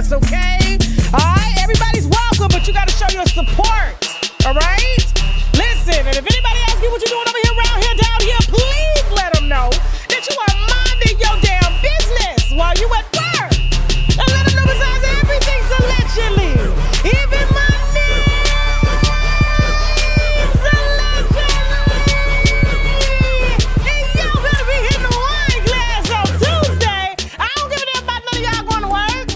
us, okay? All right, everybody's welcome, but you got to show your support, all right? Listen, and if anybody asks you what you're doing over here, around here, down here, please let them know that you are minding your damn business while you at work. And let them know besides everything's allegedly. Even my name's allegedly. And y'all better be hitting the wine glass on Tuesday. I don't give a damn about none of y'all going to work.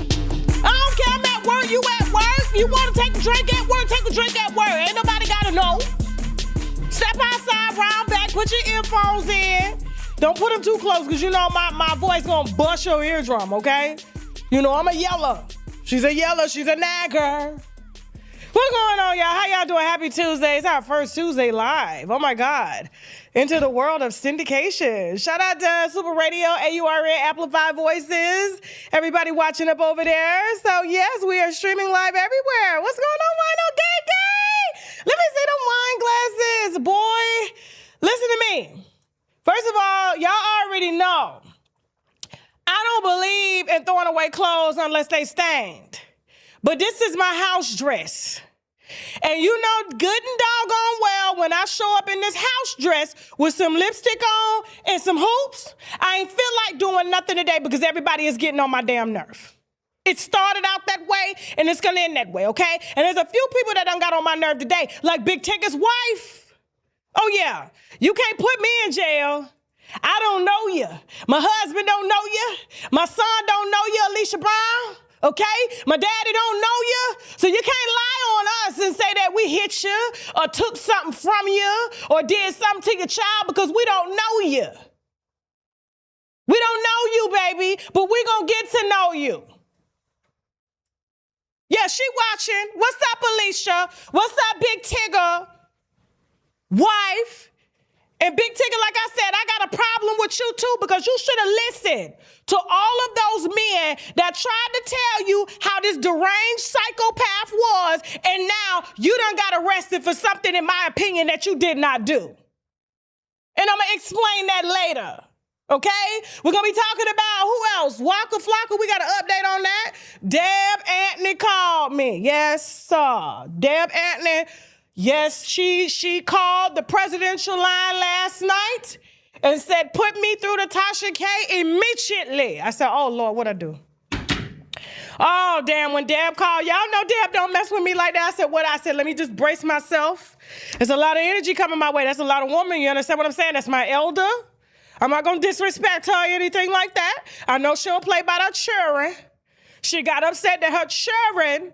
I don't care, I'm at work, you at work. You want to take a drink at work, take a drink at work. Ain't nobody got to know. Step outside, round back, put your earphones in. Don't put them too close, because you know my voice gonna bust your eardrum, okay? You know I'm a yeller. She's a yeller, she's a nagger. What's going on, y'all? How y'all doing? Happy Tuesday. It's our first Tuesday live. Oh my God. Into the world of syndication. Shout out to Super Radio, AURN, Amplified Voices. Everybody watching up over there. So yes, we are streaming live everywhere. What's going on, Wino Gay Gay? Let me see them wine glasses, boy. Listen to me. First of all, y'all already know I don't believe in throwing away clothes unless they stained. But this is my house dress. And you know good and doggone well when I show up in this house dress with some lipstick on and some hoops, I ain't feel like doing nothing today because everybody is getting on my damn nerve. It started out that way, and it's gonna end that way, okay? And there's a few people that done got on my nerve today, like Big Tigger's wife. Oh yeah, you can't put me in jail. I don't know you. My husband don't know you. My son don't know you, Alicia Brown, okay? My daddy don't know you. So you can't lie on us and say that we hit you or took something from you or did something to your child because we don't know you. We don't know you, baby, but we gonna get to know you. Yeah, she watching. What's up, Alicia? What's up, Big Tigger? Wife. And Big Tigger, like I said, I got a problem with you too because you should have listened to all of those men that tried to tell you how this deranged psychopath was, and now you done got arrested for something, in my opinion, that you did not do. And I'm gonna explain that later. Okay? We're going to be talking about who else? Waka Flocka, we got an update on that. Deb Anthony called me. Yes, sir. Deb Anthony, yes, she called the presidential line last night and said, put me through to Tasha K immediately. I said, oh, Lord, what'd I do? Oh, damn, when Deb called, y'all know Deb don't mess with me like that. I said, what? I said, let me just brace myself. There's a lot of energy coming my way. That's a lot of woman. You understand what I'm saying? That's my elder. I'm not going to disrespect her or anything like that. I know she don't play by her children. She got upset that her children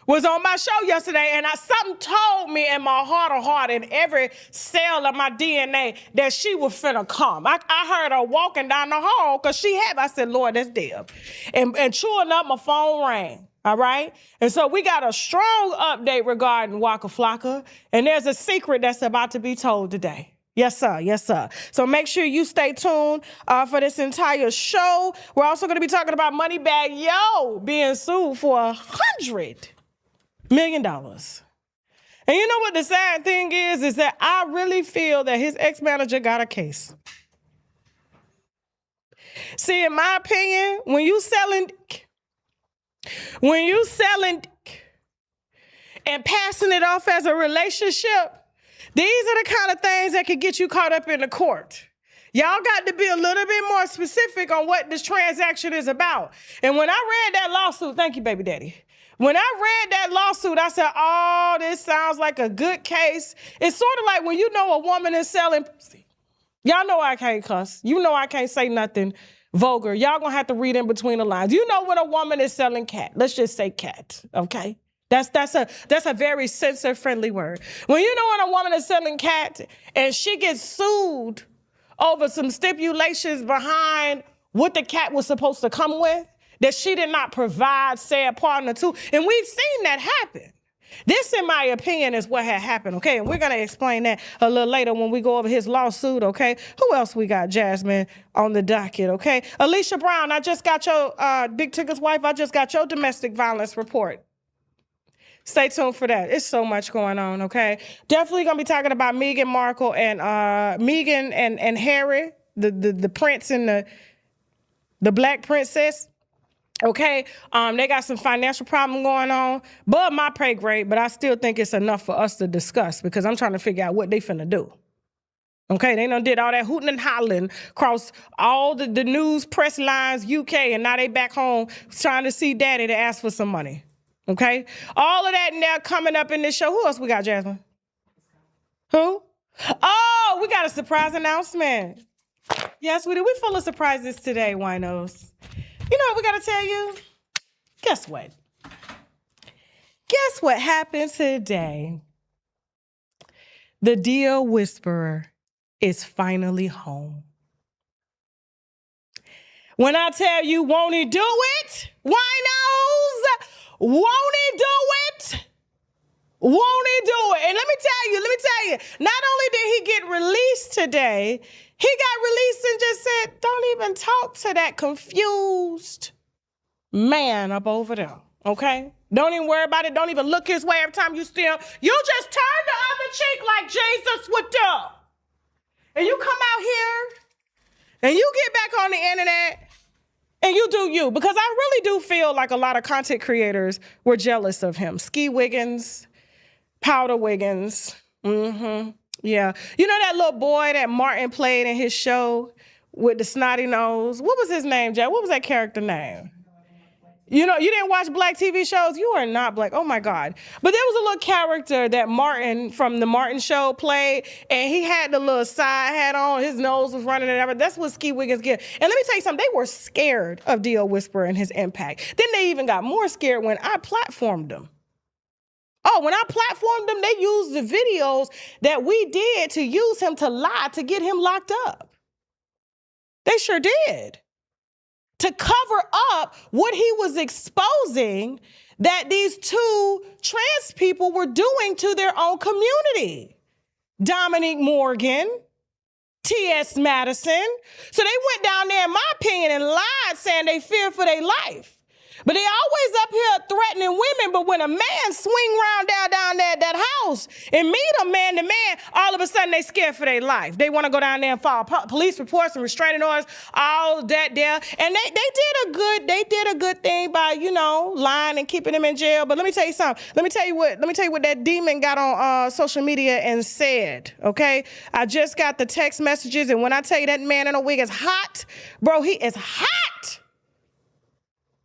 was on my show yesterday, and something told me in my heart of heart, in every cell of my DNA, that she was finna come. I heard her walking down the hall because she had. I said, Lord, that's Deb. And sure enough, my phone rang. All right? And so we got a strong update regarding Waka Flocka, and there's a secret that's about to be told today. Yes, sir. Yes, sir. So make sure you stay tuned for this entire show. We're also going to be talking about Moneybag Yo being sued for $100 million. And you know what the sad thing is that I really feel that his ex-manager got a case. See, in my opinion, when you selling and passing it off as a relationship, these are the kind of things that could get you caught up in the court. Y'all got to be a little bit more specific on what this transaction is about. And when I read that lawsuit, thank you, baby daddy. When I read that lawsuit, I said, oh, this sounds like a good case. It's sort of like when you know a woman is selling pussy. Y'all know I can't cuss. You know I can't say nothing vulgar. Y'all gonna have to read in between the lines. You know when a woman is selling cat. Let's just say cat, okay? That's a very censor-friendly word. When you know when a woman is selling cat and she gets sued over some stipulations behind what the cat was supposed to come with, that she did not provide said partner to, and we've seen that happen. This, in my opinion, is what had happened, okay? And we're going to explain that a little later when we go over his lawsuit, okay? Who else we got, Jasmine, on the docket, okay? Alicia Brown, I just got your, Big Tigger's wife, I just got your domestic violence report. Stay tuned for that. It's so much going on, okay? Definitely going to be talking about Meghan Markle and Meghan and Harry, the prince and the black princess. Okay, they got some financial problem going on, but my pay grade, but I still think it's enough for us to discuss because I'm trying to figure out what they finna do. Okay, they done did all that hooting and hollering across all the news press lines, UK, and now they back home trying to see daddy to ask for some money. Okay, all of that now coming up in this show. Who else we got, Jasmine? Who? Oh, we got a surprise announcement. Yes, we do. We full of surprises today, winos. You know what we got to tell you? Guess what? Guess what happened today? The Deal Whisperer is finally home. When I tell you, won't he do it? Winos, won't he do it? Won't he do it? And let me tell you, not only did he get released today, he got released and just said, don't even talk to that confused man up over there, okay? Don't even worry about it. Don't even look his way every time you see him. You just turn the other cheek like Jesus would do. And you come out here and you get back on the internet and you do you. Because I really do feel like a lot of content creators were jealous of him. Ski Wiggins, Powder Wiggins, yeah. You know that little boy that Martin played in his show with the snotty nose? What was his name, Jack? What was that character name? You know, you didn't watch black TV shows? You are not black. Oh, my God. But there was a little character that Martin from the Martin show played, and he had the little side hat on. His nose was running and everything. That's what Ski Wiggins get. And let me tell you something. They were scared of Deal Whisperer and his impact. Then they even got more scared when I platformed them. Oh, when I platformed them, they used the videos that we did to use him to lie to get him locked up. They sure did. To cover up what he was exposing that these two trans people were doing to their own community. Dominique Morgan, T.S. Madison. So they went down there, in my opinion, and lied saying they feared for their life. But they always up here threatening women, but when a man swing around down there at that house and meet a man to man, all of a sudden they scared for their life. They want to go down there and file police reports and restraining orders, all that there. And they did a good thing by, you know, lying and keeping him in jail. But let me tell you something. Let me tell you what that demon got on social media and said, okay? I just got the text messages, and when I tell you that man in a wig is hot, bro, he is hot.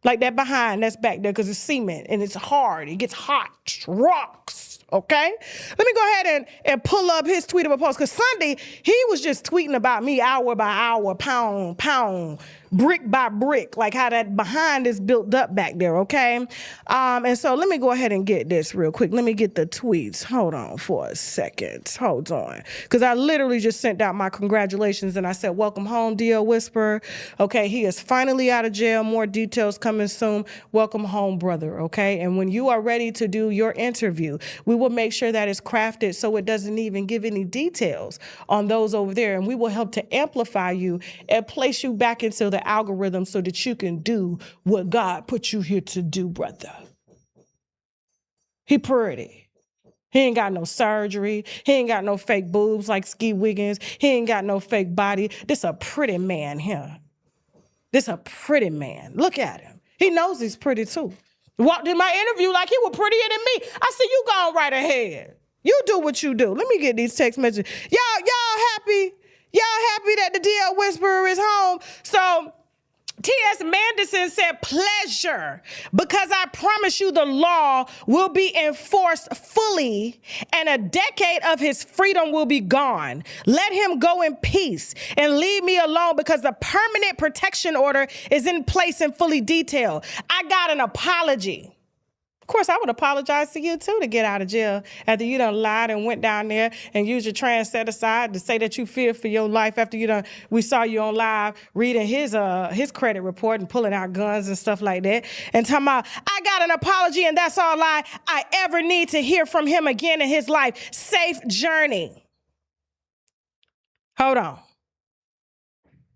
Like that behind, that's back there because it's cement and it's hard. It gets hot, rocks, okay? Let me go ahead and pull up his tweet of a post because Sunday, he was just tweeting about me hour by hour, pound, brick by brick, like how that behind is built up back there, okay? And so let me go ahead and get this real quick. Let me get the tweets. Hold on for a second. Hold on. Because I literally just sent out my congratulations and I said, welcome home, Deal Whisperer. Okay, he is finally out of jail. More details coming soon. Welcome home, brother, okay? And when you are ready to do your interview, we will make sure that it's crafted so it doesn't even give any details on those over there. And we will help to amplify you and place you back into the algorithm so that you can do what God put you here to do, brother. He pretty. He ain't got no surgery. He ain't got no fake boobs like Ski Wiggins. He ain't got no fake body. This a pretty man here. This a pretty man. Look at him. He knows he's pretty too. Walked in my interview like he was prettier than me. I said, you go right ahead. You do what you do. Let me get these text messages. Y'all happy? Y'all happy that the Deal Whisperer is home? So T.S. Madison said, pleasure, because I promise you the law will be enforced fully and a decade of his freedom will be gone. Let him go in peace and leave me alone because the permanent protection order is in place and fully detailed. I got an apology. Of course, I would apologize to you, too, to get out of jail after you done lied and went down there and used your trans set aside to say that you feared for your life after we saw you on live reading his credit report and pulling out guns and stuff like that and talking about, I got an apology and that's all I ever need to hear from him again in his life. Safe journey. Hold on.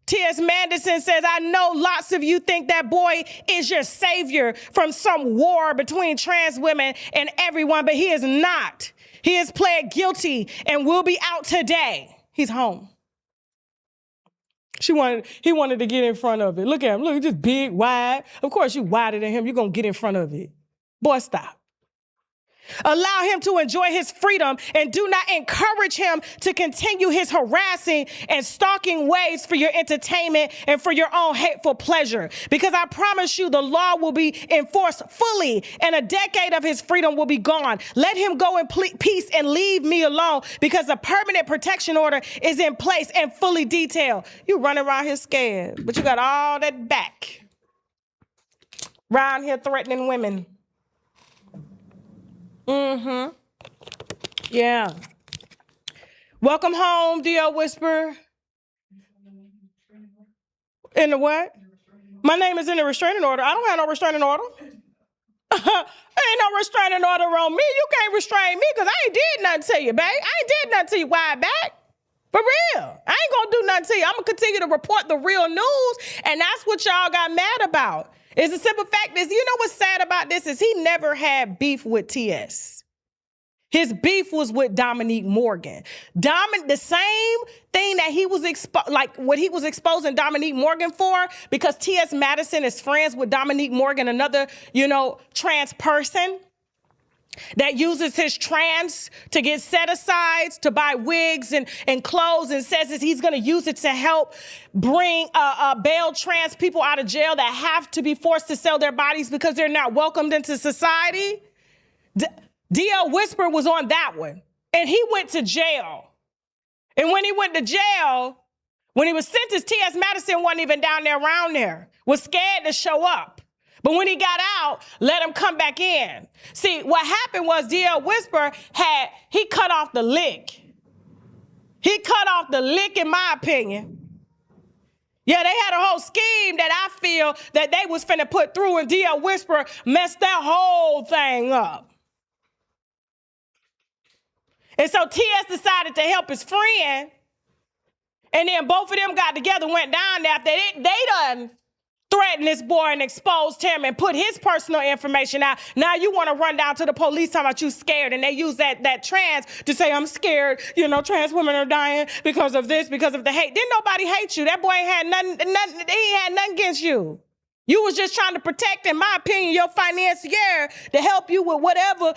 T.S. Madison says, I know lots of you think that boy is your savior from some war between trans women and everyone, but he is not. He has pled guilty and will be out today. He's home. He wanted to get in front of it. Look at him. Look, just big, wide. Of course, you wider than him. You're going to get in front of it. Boy, stop. Allow him to enjoy his freedom and do not encourage him to continue his harassing and stalking ways for your entertainment and for your own hateful pleasure. Because I promise you the law will be enforced fully and a decade of his freedom will be gone. Let him go in peace and leave me alone because a permanent protection order is in place and fully detailed. You running around here scared, but you got all that back. Around here threatening women. Mm-hmm. Yeah. Welcome home, D.O. Whisper. In the what? My name is in the restraining order. I don't have no restraining order. Ain't no restraining order on me. You can't restrain me because I ain't did nothing to you, babe. I ain't did nothing to you, wide back. For real. I ain't gonna do nothing to you. I'm gonna continue to report the real news, and that's what y'all got mad about. It's a simple fact is, you know what's sad about this is he never had beef with TS. His beef was with Dominique Morgan. The same thing that he was what he was exposing Dominique Morgan for, because T.S. Madison is friends with Dominique Morgan, another, trans person that uses his trans to get set-asides, to buy wigs and clothes, and says that he's going to use it to help bring bail trans people out of jail that have to be forced to sell their bodies because they're not welcomed into society. D.L. Whisper was on that one, and he went to jail. And when he went to jail, when he was sentenced, T.S. Madison wasn't even down there around there, was scared to show up. But when he got out, let him come back in. See, what happened was D.L. Whisper he cut off the lick. He cut off the lick, in my opinion. Yeah, they had a whole scheme that I feel that they was finna put through, and D.L. Whisper messed that whole thing up. And so T.S. decided to help his friend, and then both of them got together, went down there after they done threatened this boy and exposed him and put his personal information out. Now you want to run down to the police talking about you scared, and they use that trans to say, I'm scared, trans women are dying because of this, because of the hate. Didn't nobody hate you. That boy ain't had nothing, he ain't had nothing against you. You was just trying to protect, in my opinion, your financier to help you with whatever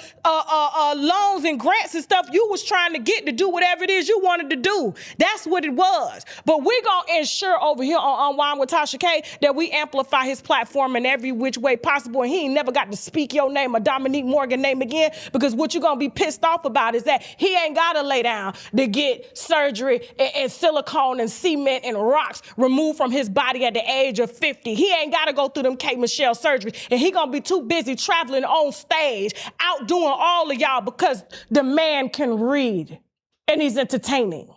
loans and grants and stuff you was trying to get to do whatever it is you wanted to do. That's what it was. But we're going to ensure over here on Unwine with Tasha K that we amplify his platform in every which way possible. And he ain't never got to speak your name or Dominique Morgan name again, because what you're going to be pissed off about is that he ain't got to lay down to get surgery and silicone and cement and rocks removed from his body at the age of 50. He ain't got to go through them K. Michelle surgery, and he gonna be too busy traveling on stage, outdoing all of y'all because the man can read and he's entertaining.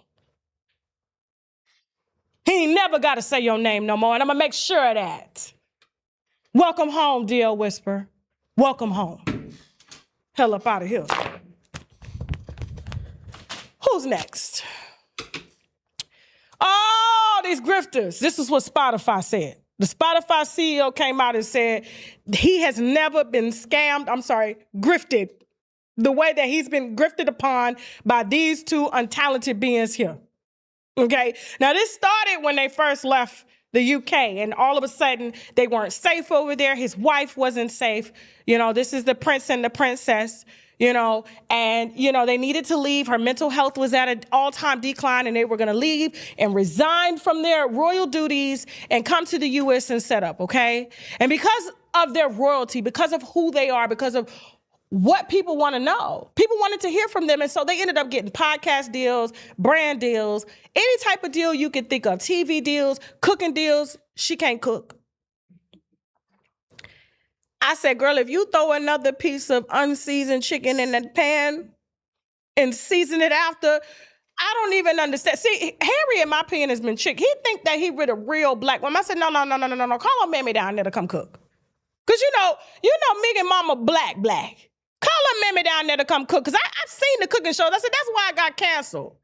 He ain't never got to say your name no more, and I'm gonna make sure of that. Welcome home, D.L. Whisper. Welcome home. Hell up out of here. Who's next? Oh, these grifters. This is what Spotify said. The Spotify CEO came out and said he has never been grifted the way that he's been grifted upon by these two untalented beings here. Okay? Now, this started when they first left the UK, and all of a sudden, they weren't safe over there. His wife wasn't safe. This is the prince and the princess. And they needed to leave. Her mental health was at an all-time decline, and they were going to leave and resign from their royal duties and come to the U.S. and set up, okay? And because of their royalty, because of who they are, because of what people want to know, people wanted to hear from them, and so they ended up getting podcast deals, brand deals, any type of deal you could think of, TV deals, cooking deals. She can't cook. I said, girl, if you throw another piece of unseasoned chicken in that pan and season it after, I don't even understand. See, Harry, in my opinion, has been tricked. He think that he with a real black woman. I said, no. Call her mammy down there to come cook. Because you know Meghan mama black. Call her mammy down there to come cook. Because I've seen the cooking shows. I said, that's why I got canceled.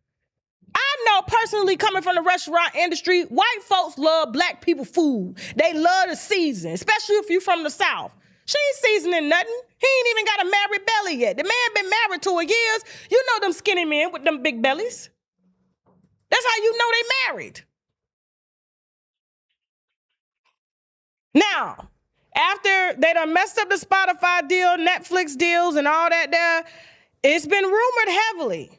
I know personally, coming from the restaurant industry, white folks love black people food. They love to season, especially if you're from the South. She ain't seasoning nothing. He ain't even got a married belly yet. The man been married 2 years. You know them skinny men with them big bellies. That's how you know they married. Now, after they done messed up the Spotify deal, Netflix deals, and all that there, it's been rumored heavily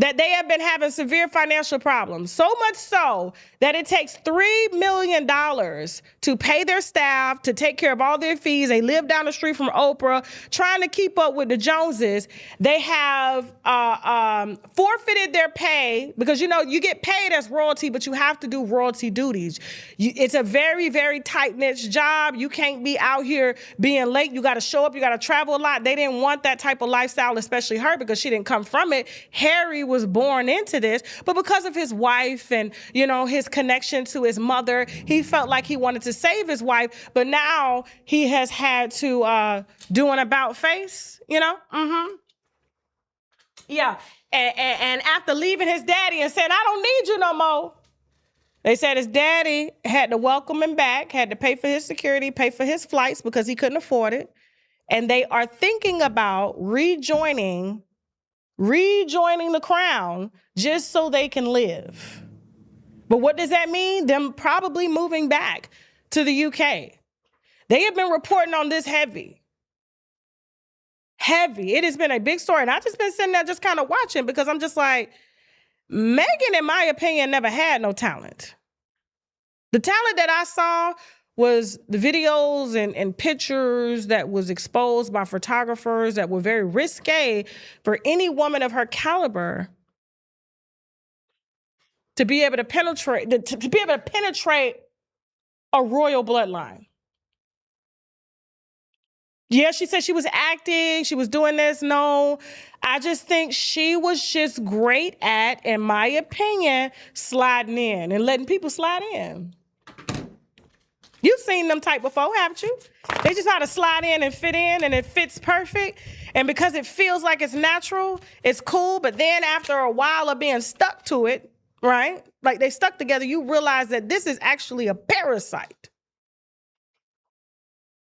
that they have been having severe financial problems. So much so that it takes $3 million to pay their staff, to take care of all their fees. They live down the street from Oprah, trying to keep up with the Joneses. They have forfeited their pay because, you get paid as royalty, but you have to do royalty duties. It's a very, very tight-knit job. You can't be out here being late. You got to show up. You got to travel a lot. They didn't want that type of lifestyle, especially her, because she didn't come from it. Harry was born into this, but because of his wife and, his connection to his mother, he felt like he wanted to save his wife, but now he has had to do an about face, Yeah. And after leaving his daddy and saying, I don't need you no more, they said his daddy had to welcome him back, had to pay for his security, pay for his flights because he couldn't afford it. And they are thinking about rejoining the crown just so they can live. But what does that mean? Them probably moving back to the UK. They have been reporting on this heavy. It has been a big story. And I've just been sitting there just kind of watching because I'm just like, Meghan, in my opinion, never had no talent. The talent that I saw was the videos and pictures that was exposed by photographers that were very risque for any woman of her caliber to be able to penetrate a royal bloodline. Yeah, she said she was acting, she was doing this. No, I just think she was just great at, in my opinion, sliding in and letting people slide in. You've seen them type before, haven't you? They just know how to slide in and it fits perfect. And because it feels like it's natural, it's cool. But then after a while of being stuck to it, right? Like they stuck together, you realize that this is actually a parasite.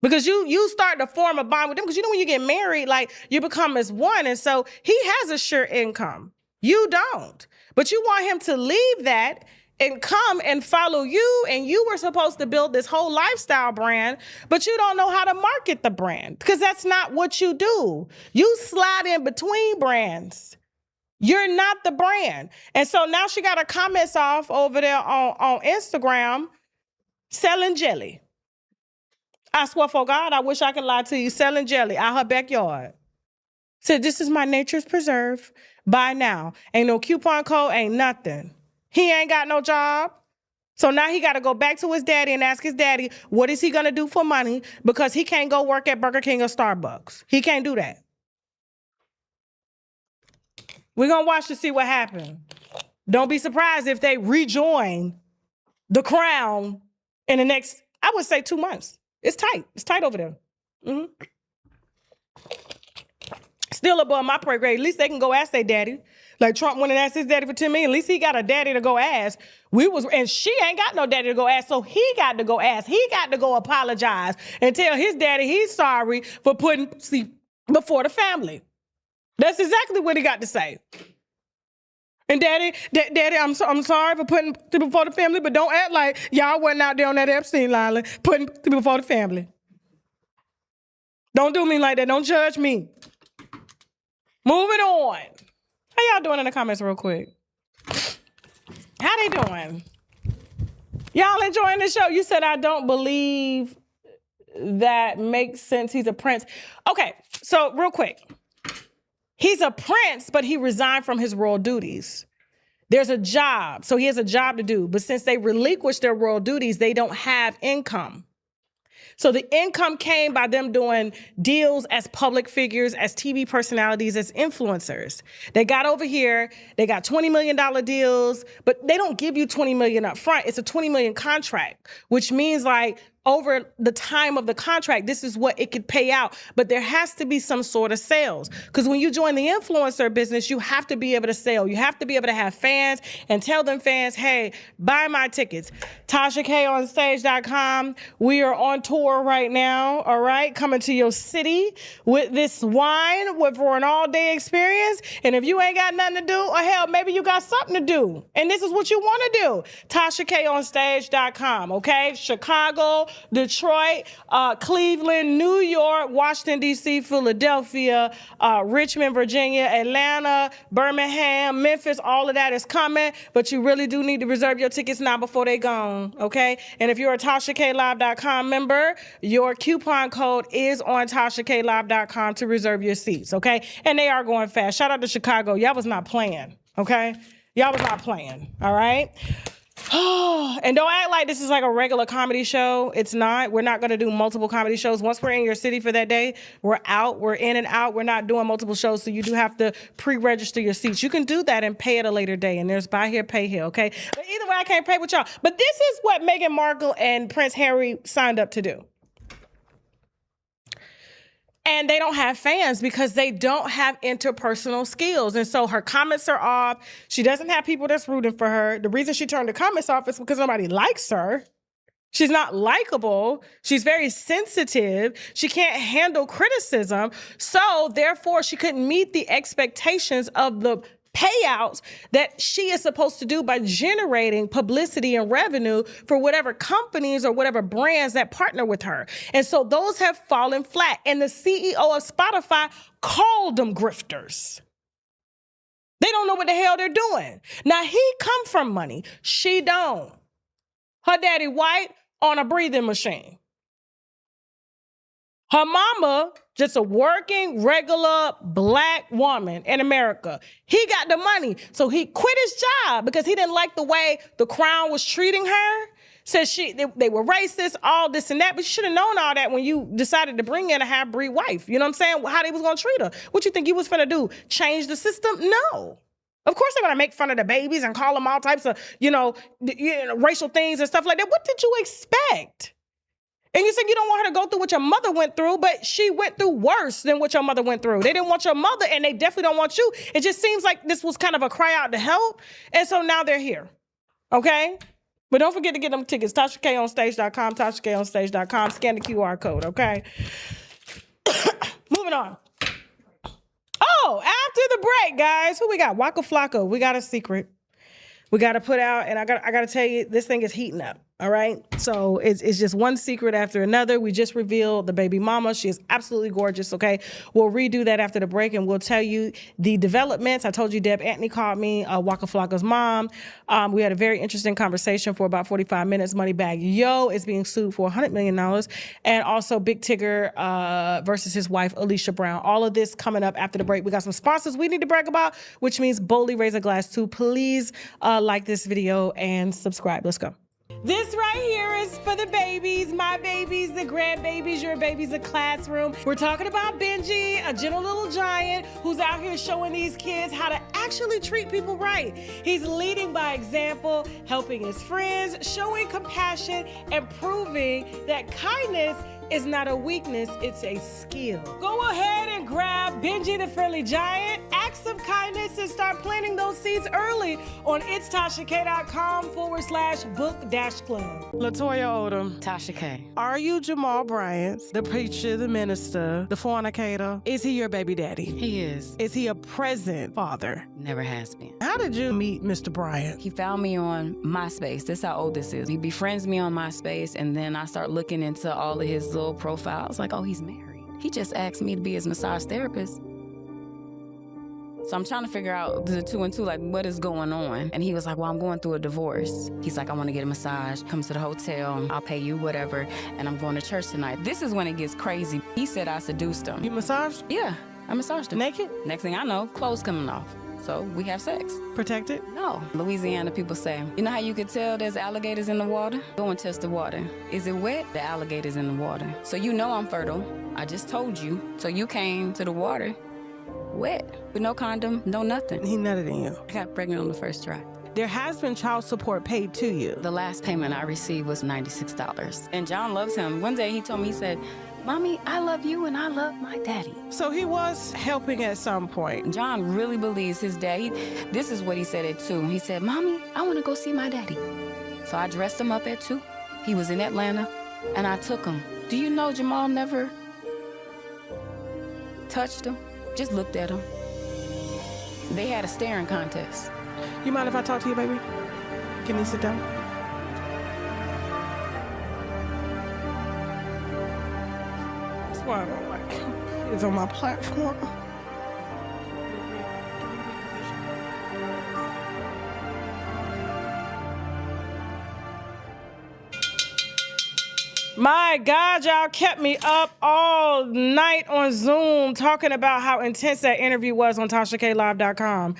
Because you start to form a bond with them. Because when you get married, like you become as one. And so he has a sure income. You don't. But you want him to leave that and come and follow you, and you were supposed to build this whole lifestyle brand, but you don't know how to market the brand because that's not what you do. You slide in between brands. You're not the brand. And so now she got her comments off over there on Instagram selling jelly. I swear for God, I wish I could lie to you, selling jelly out her backyard. Said, this is my nature's preserve. Buy now. Ain't no coupon code, ain't nothing. He ain't got no job. So now he got to go back to his daddy and ask his daddy, what is he going to do for money? Because he can't go work at Burger King or Starbucks. He can't do that. We're going to watch to see what happens. Don't be surprised if they rejoin the crown in the next, I would say 2 months. It's tight. It's tight over there. Mm-hmm. Still above my pay grade. At least they can go ask their daddy. Like Trump went and asked his daddy for $10 million. At least he got a daddy to go ask. And she ain't got no daddy to go ask, so he got to go ask. He got to go apologize and tell his daddy he's sorry for putting before the family. That's exactly what he got to say. And daddy, I'm sorry for putting before the family, but don't act like y'all wasn't out there on that Epstein Island putting before the family. Don't do me like that. Don't judge me. Moving on. How y'all doing in the comments real quick? How they doing? Y'all enjoying the show? You said, I don't believe that makes sense. He's a prince. Okay, so real quick. He's a prince, but he resigned from his royal duties. There's a job, so he has a job to do. But since they relinquished their royal duties, they don't have income. So the income came by them doing deals as public figures, as TV personalities, as influencers. They got over here, they got $20 million deals, but they don't give you $20 million up front. It's a $20 million contract, which means like over the time of the contract, this is what it could pay out. But there has to be some sort of sales. Because when you join the influencer business, you have to be able to sell. You have to be able to have fans and tell them fans, hey, buy my tickets. Tasha K on stage.com. We are on tour right now, all right? Coming to your city with this wine for an all-day experience. And if you ain't got nothing to do, or hell, maybe you got something to do. And this is what you want to do. Tasha K on stage.com, okay? Chicago, Detroit, Cleveland, New York, Washington, D.C., Philadelphia, Richmond, Virginia, Atlanta, Birmingham, Memphis. All of that is coming, but you really do need to reserve your tickets now before they gone, okay? And if you're a TashaKLive.com member, your coupon code is on TashaKLive.com to reserve your seats, okay? And they are going fast. Shout out to Chicago. Y'all was not playing, okay? Y'all was not playing, all right? And don't act like this is like a regular comedy show. It's not. We're not going to do multiple comedy shows. Once we're in your city for that day, we're out. We're in and out. We're not doing multiple shows, so you do have to pre-register your seats. You can do that and pay at a later day, and there's buy here, pay here, okay? But either way, I can't pay with y'all. But this is what Meghan Markle and Prince Harry signed up to do. And they don't have fans because they don't have interpersonal skills. And so her comments are off. She doesn't have people that's rooting for her. The reason she turned the comments off is because nobody likes her. She's not likable. She's very sensitive. She can't handle criticism. So therefore, she couldn't meet the expectations of the payouts that she is supposed to do by generating publicity and revenue for whatever companies or whatever brands that partner with her. And so those have fallen flat. And the CEO of Spotify called them grifters. They don't know what the hell they're doing. Now, he come from money. She don't. Her daddy white on a breathing machine. Her mama, just a working, regular black woman in America. He got the money, so he quit his job because he didn't like the way the Crown was treating her. Said they were racist, all this and that, but you should have known all that when you decided to bring in a half-breed wife. You know what I'm saying? How they was gonna treat her. What you think you was finna do? Change the system? No. Of course they're gonna make fun of the babies and call them all types of, racial things and stuff like that. What did you expect? And you said you don't want her to go through what your mother went through, but she went through worse than what your mother went through. They didn't want your mother, and they definitely don't want you. It just seems like this was kind of a cry out to help, and so now they're here, okay? But don't forget to get them tickets, TashaKOnStage.com, TashaKOnStage.com, scan the QR code, okay? Moving on. Oh, after the break, guys, who we got? Waka Flocka, we got a secret. We got to put out, and I got to tell you, this thing is heating up, all right? So it's just one secret after another. We just revealed the baby mama. She is absolutely gorgeous, okay? We'll redo that after the break, and we'll tell you the developments. I told you Deb Anthony called me, Waka Flocka's mom. We had a very interesting conversation for about 45 minutes. Moneybag Yo is being sued for $100 million. And also Big Tigger versus his wife, Alicia Brown. All of this coming up after the break. We got some sponsors we need to brag about, which means boldly raise a glass too. Please like this video and subscribe. Let's go. This right here is for the babies, my babies, the grandbabies, your babies, the classroom. We're talking about Benji, a gentle little giant who's out here showing these kids how to actually treat people right. He's leading by example, helping his friends, showing compassion, and proving that kindness is not a weakness, it's a skill. Go ahead and grab Benji the Friendly Giant, acts of kindness, and start planting those seeds early on itstashak.com/book-club. LaToya Odom. Tasha K. Are you Jamal Bryant, the preacher, the minister, the fornicator? Is he your baby daddy? He is. Is he a present father? Never has been. How did you meet Mr. Bryant? He found me on MySpace. That's how old this is. He befriends me on MySpace, and then I start looking into all of his little profiles. Like, oh, he's married. He just asked me to be his massage therapist. So I'm trying to figure out the 2 and 2, like, what is going on? And he was like, well, I'm going through a divorce. He's like, I want to get a massage. Come to the hotel. I'll pay you whatever. And I'm going to church tonight. This is when it gets crazy. He said I seduced him. You massaged? Yeah, I massaged him. Naked? Next thing I know, clothes coming off. So we have sex. Protected? No. Louisiana people say, you know how you could tell there's alligators in the water? Go and test the water. Is it wet? The alligator's in the water. So you know I'm fertile. I just told you. So you came to the water wet, with no condom, no nothing. He nutted in you. I got pregnant on the first try. There has been child support paid to you. The last payment I received was $96. And John loves him. One day he told me, he said, Mommy, I love you and I love my daddy. So he was helping at some point. John really believes his dad. This is what he said at 2. He said, Mommy, I want to go see my daddy. So I dressed him up at 2. He was in Atlanta, and I took him. Do you know Jamal never touched him? Just looked at him. They had a staring contest. You mind if I talk to you, baby? Can you sit down? why I don't like him. He's on my platform. My God, y'all kept me up all night on Zoom talking about how intense that interview was on TashaKLive.com.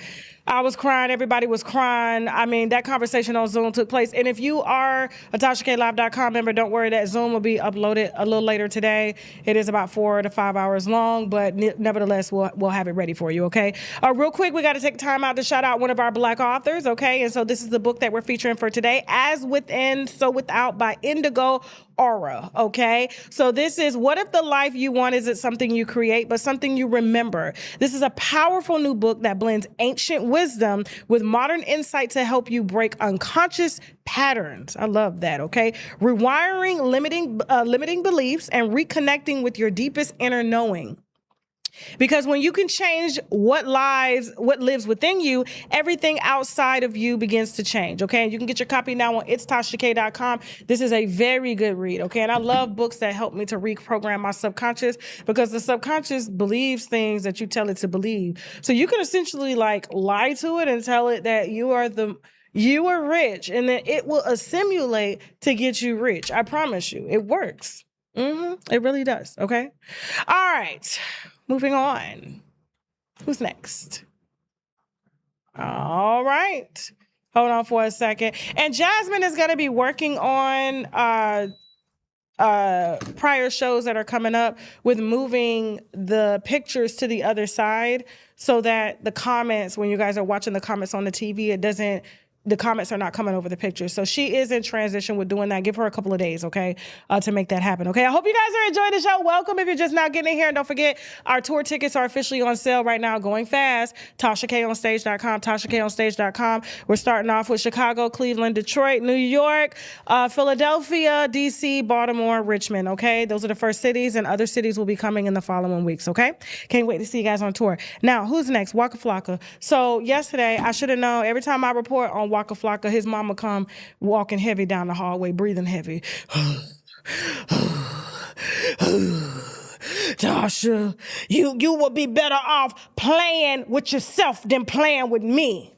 I was crying. Everybody was crying. I mean, that conversation on Zoom took place. And if you are a TashaKLive.com member, don't worry, that Zoom will be uploaded a little later today. It is about 4 to 5 hours long, but nevertheless, we'll have it ready for you, okay? Real quick, we got to take time out to shout out one of our Black authors, okay? And so this is the book that we're featuring for today, As Within, So Without by Indigo Aura, okay? So this is What If the Life You Want Isn't Something You Create, but Something You Remember. This is a powerful new book that blends ancient wisdom with modern insight to help you break unconscious patterns. I love that, okay? Rewiring limiting beliefs and reconnecting with your deepest inner knowing. Because when you can change what lives within you, everything outside of you begins to change, okay? And you can get your copy now on itstashak.com. This is a very good read, okay? And I love books that help me to reprogram my subconscious, because the subconscious believes things that you tell it to believe. So you can essentially like lie to it and tell it that you are rich, and then it will assimilate to get you rich. I promise you, it works. It really does, okay? All right. Moving on. Who's next? All right. Hold on for a second. And Jasmine is going to be working on prior shows that are coming up with moving the pictures to the other side so that the comments, when you guys are watching the comments on the TV, the comments are not coming over the pictures. So she is in transition with doing that. Give her a couple of days, okay, to make that happen, okay? I hope you guys are enjoying the show. Welcome if you're just now getting in here. And don't forget, our tour tickets are officially on sale right now, going fast. TashaKOnStage.com, TashaKOnStage.com. We're starting off with Chicago, Cleveland, Detroit, New York, Philadelphia, D.C., Baltimore, Richmond, okay? Those are the first cities, and other cities will be coming in the following weeks, okay? Can't wait to see you guys on tour. Now, who's next? Waka Flocka. So yesterday, I should have known, every time I report on Waka Flocka, his mama come walking heavy down the hallway, breathing heavy. Tasha, you will be better off playing with yourself than playing with me.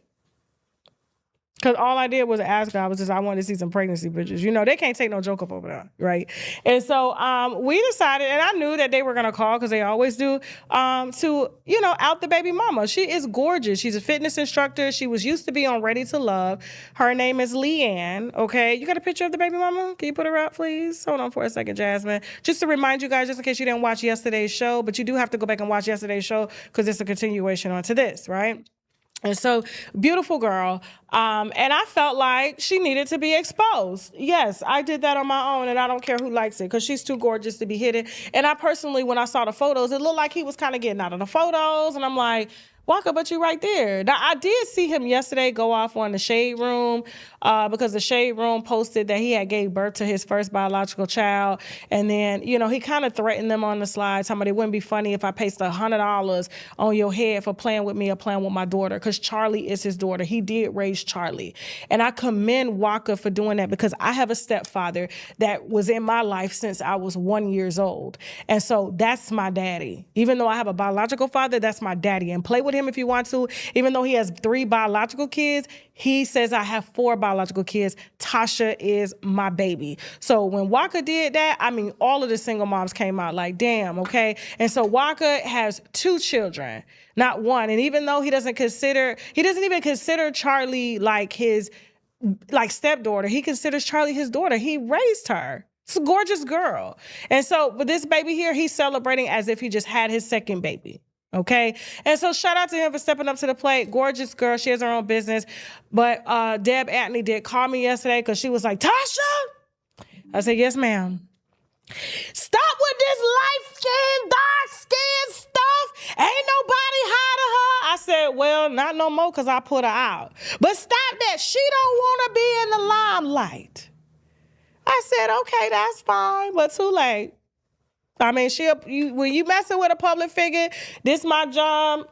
Because all I did was ask her, I wanted to see some pregnancy pictures. You know, they can't take no joke up over there, right? And so we decided, and I knew that they were going to call, because they always do, to, out the baby mama. She is gorgeous. She's a fitness instructor. She used to be on Ready to Love. Her name is Leanne, okay? You got a picture of the baby mama? Can you put her up, please? Hold on for a second, Jasmine. Just to remind you guys, just in case you didn't watch yesterday's show, but you do have to go back and watch yesterday's show, because it's a continuation onto this, right? And so, beautiful girl. And I felt like she needed to be exposed. Yes, I did that on my own, and I don't care who likes it, because she's too gorgeous to be hidden. And I personally, when I saw the photos, it looked like he was kind of getting out of the photos. And I'm like, Waka, but you right there. Now, I did see him yesterday go off on the Shade Room because the Shade Room posted that he had gave birth to his first biological child. And then, he kind of threatened them on the slide. Somebody, it wouldn't be funny if I pasted $100 on your head for playing with me or playing with my daughter, because Charlie is his daughter. He did raise Charlie. And I commend Waka for doing that, because I have a stepfather that was in my life since I was 1 year old. And so that's my daddy. Even though I have a biological father, that's my daddy. And play with him if you want to. Even though he has 3 biological kids, he says I have 4 biological kids. Tasha is my baby. So when Waka did that, I mean, all of the single moms came out like, damn, okay? And so Waka has 2 children, not 1. And even though he doesn't even consider Charlie like his stepdaughter, he considers Charlie his daughter. He raised her. It's a gorgeous girl. And so with this baby here, he's celebrating as if he just had his second baby. Okay. And so shout out to him for stepping up to the plate. Gorgeous girl. She has her own business. But Deb Anthony did call me yesterday, because she was like, Tasha? I said, yes, ma'am. Stop with this light skin, dark skin stuff. Ain't nobody high to her. I said, well, not no more, because I put her out. But stop that. She don't want to be in the limelight. I said, okay, that's fine, but too late. I mean, when you messing with a public figure, this my job.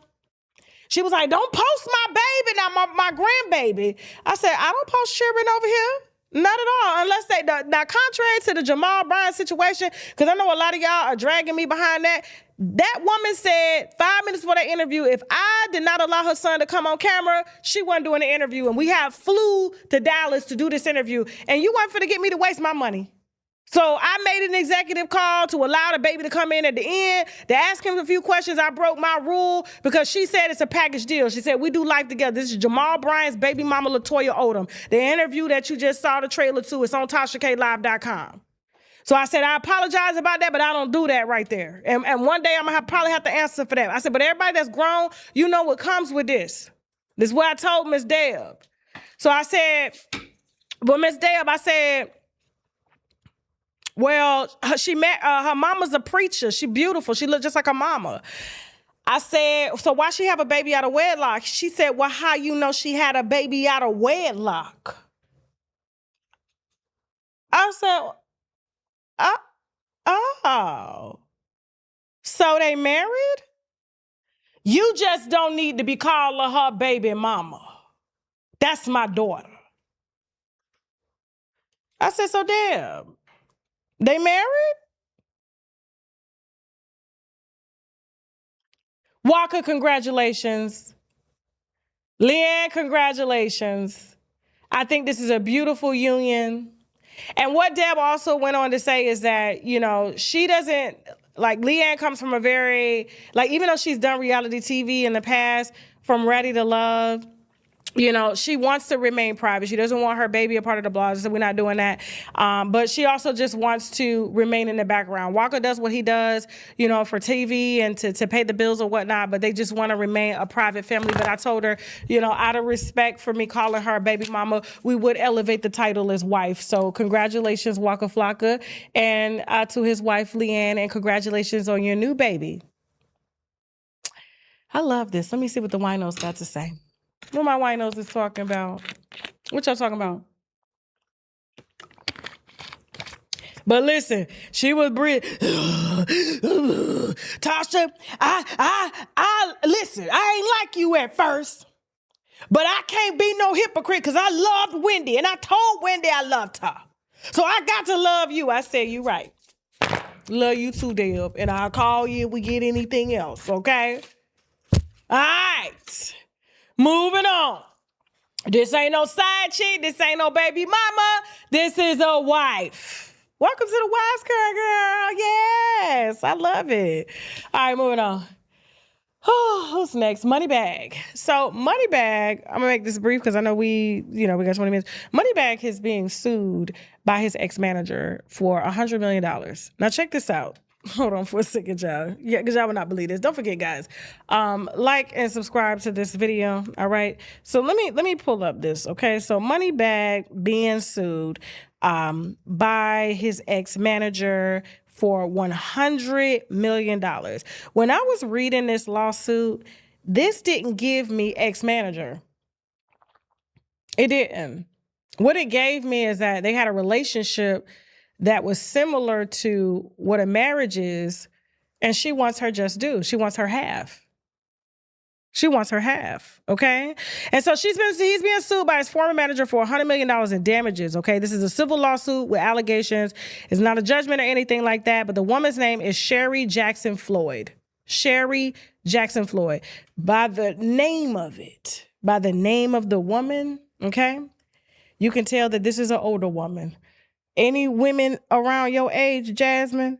She was like, don't post my baby now, my grandbaby. I said, I don't post children over here. Not at all, unless they, now contrary to the Jamal Bryant situation, because I know a lot of y'all are dragging me behind that. That woman said 5 minutes before that interview, if I did not allow her son to come on camera, she wasn't doing the interview. And we have flew to Dallas to do this interview. And you weren't finna get me to waste my money. So I made an executive call to allow the baby to come in at the end, to ask him a few questions. I broke my rule because she said it's a package deal. She said, we do life together. This is Jamal Bryant's baby mama, LaToya Odom. The interview that you just saw the trailer to, it's on TashaKLive.com. So I said, I apologize about that, but I don't do that right there. And one day I'm going to probably have to answer for that. I said, but everybody that's grown, you know what comes with this. This is what I told Miss Deb. So I said, well, Miss Deb, I said, well, she met, her mama's a preacher. She beautiful. She looked just like her mama. I said, so why she have a baby out of wedlock? She said, well, how you know she had a baby out of wedlock? I said, oh, so they married? You just don't need to be calling her baby mama. That's my daughter. I said, so damn. They married? Waka, congratulations. Leanne, congratulations. I think this is a beautiful union. And what Deb also went on to say is that, you know, she doesn't, like Leanne comes from a very, like even though she's done reality TV in the past, from Ready to Love, you know, she wants to remain private. She doesn't want her baby a part of the blog, so we're not doing that. But she also just wants to remain in the background. Waka does what he does, you know, for TV and to pay the bills or whatnot, but they just want to remain a private family. But I told her, you know, out of respect for me calling her baby mama, we would elevate the title as wife. So congratulations, Waka Flocka, and to his wife, Leanne, and congratulations on your new baby. I love this. Let me see what the winos got to say. What my winos is talking about. What y'all talking about? But listen, she was breathing. Tasha, I listen, I ain't like you at first, but I can't be no hypocrite because I loved Wendy and I told Wendy I loved her. So I got to love you. I said, you right. Love you too, Deb. And I'll call you if we get anything else, okay? All right. Moving on. This ain't no side chick. This ain't no baby mama. This is a wife. Welcome to the Wives Curl, girl. Yes, I love it. All right, moving on. Who's next? Moneybag. So Moneybag, I'm gonna make this brief because I know we got 20 minutes. Moneybag is being sued by his ex-manager for $100 million. Now check this out. Hold on for a second, y'all. Yeah, because y'all will not believe this. Don't forget, guys, like and subscribe to this video, all right? So let me pull up this, okay? So Moneybag being sued by his ex-manager for $100 million. When I was reading this lawsuit, this didn't give me ex-manager. It didn't. What it gave me is that they had a relationship that was similar to what a marriage is, and she wants her just due. She wants her half. She wants her half, okay? And so he's being sued by his former manager for $100 million in damages, okay? This is a civil lawsuit with allegations. It's not a judgment or anything like that, but the woman's name is Sherry Jackson Floyd. Sherry Jackson Floyd. By the name of it, by the name of the woman, okay, you can tell that this is an older woman. Any women around your age, Jasmine,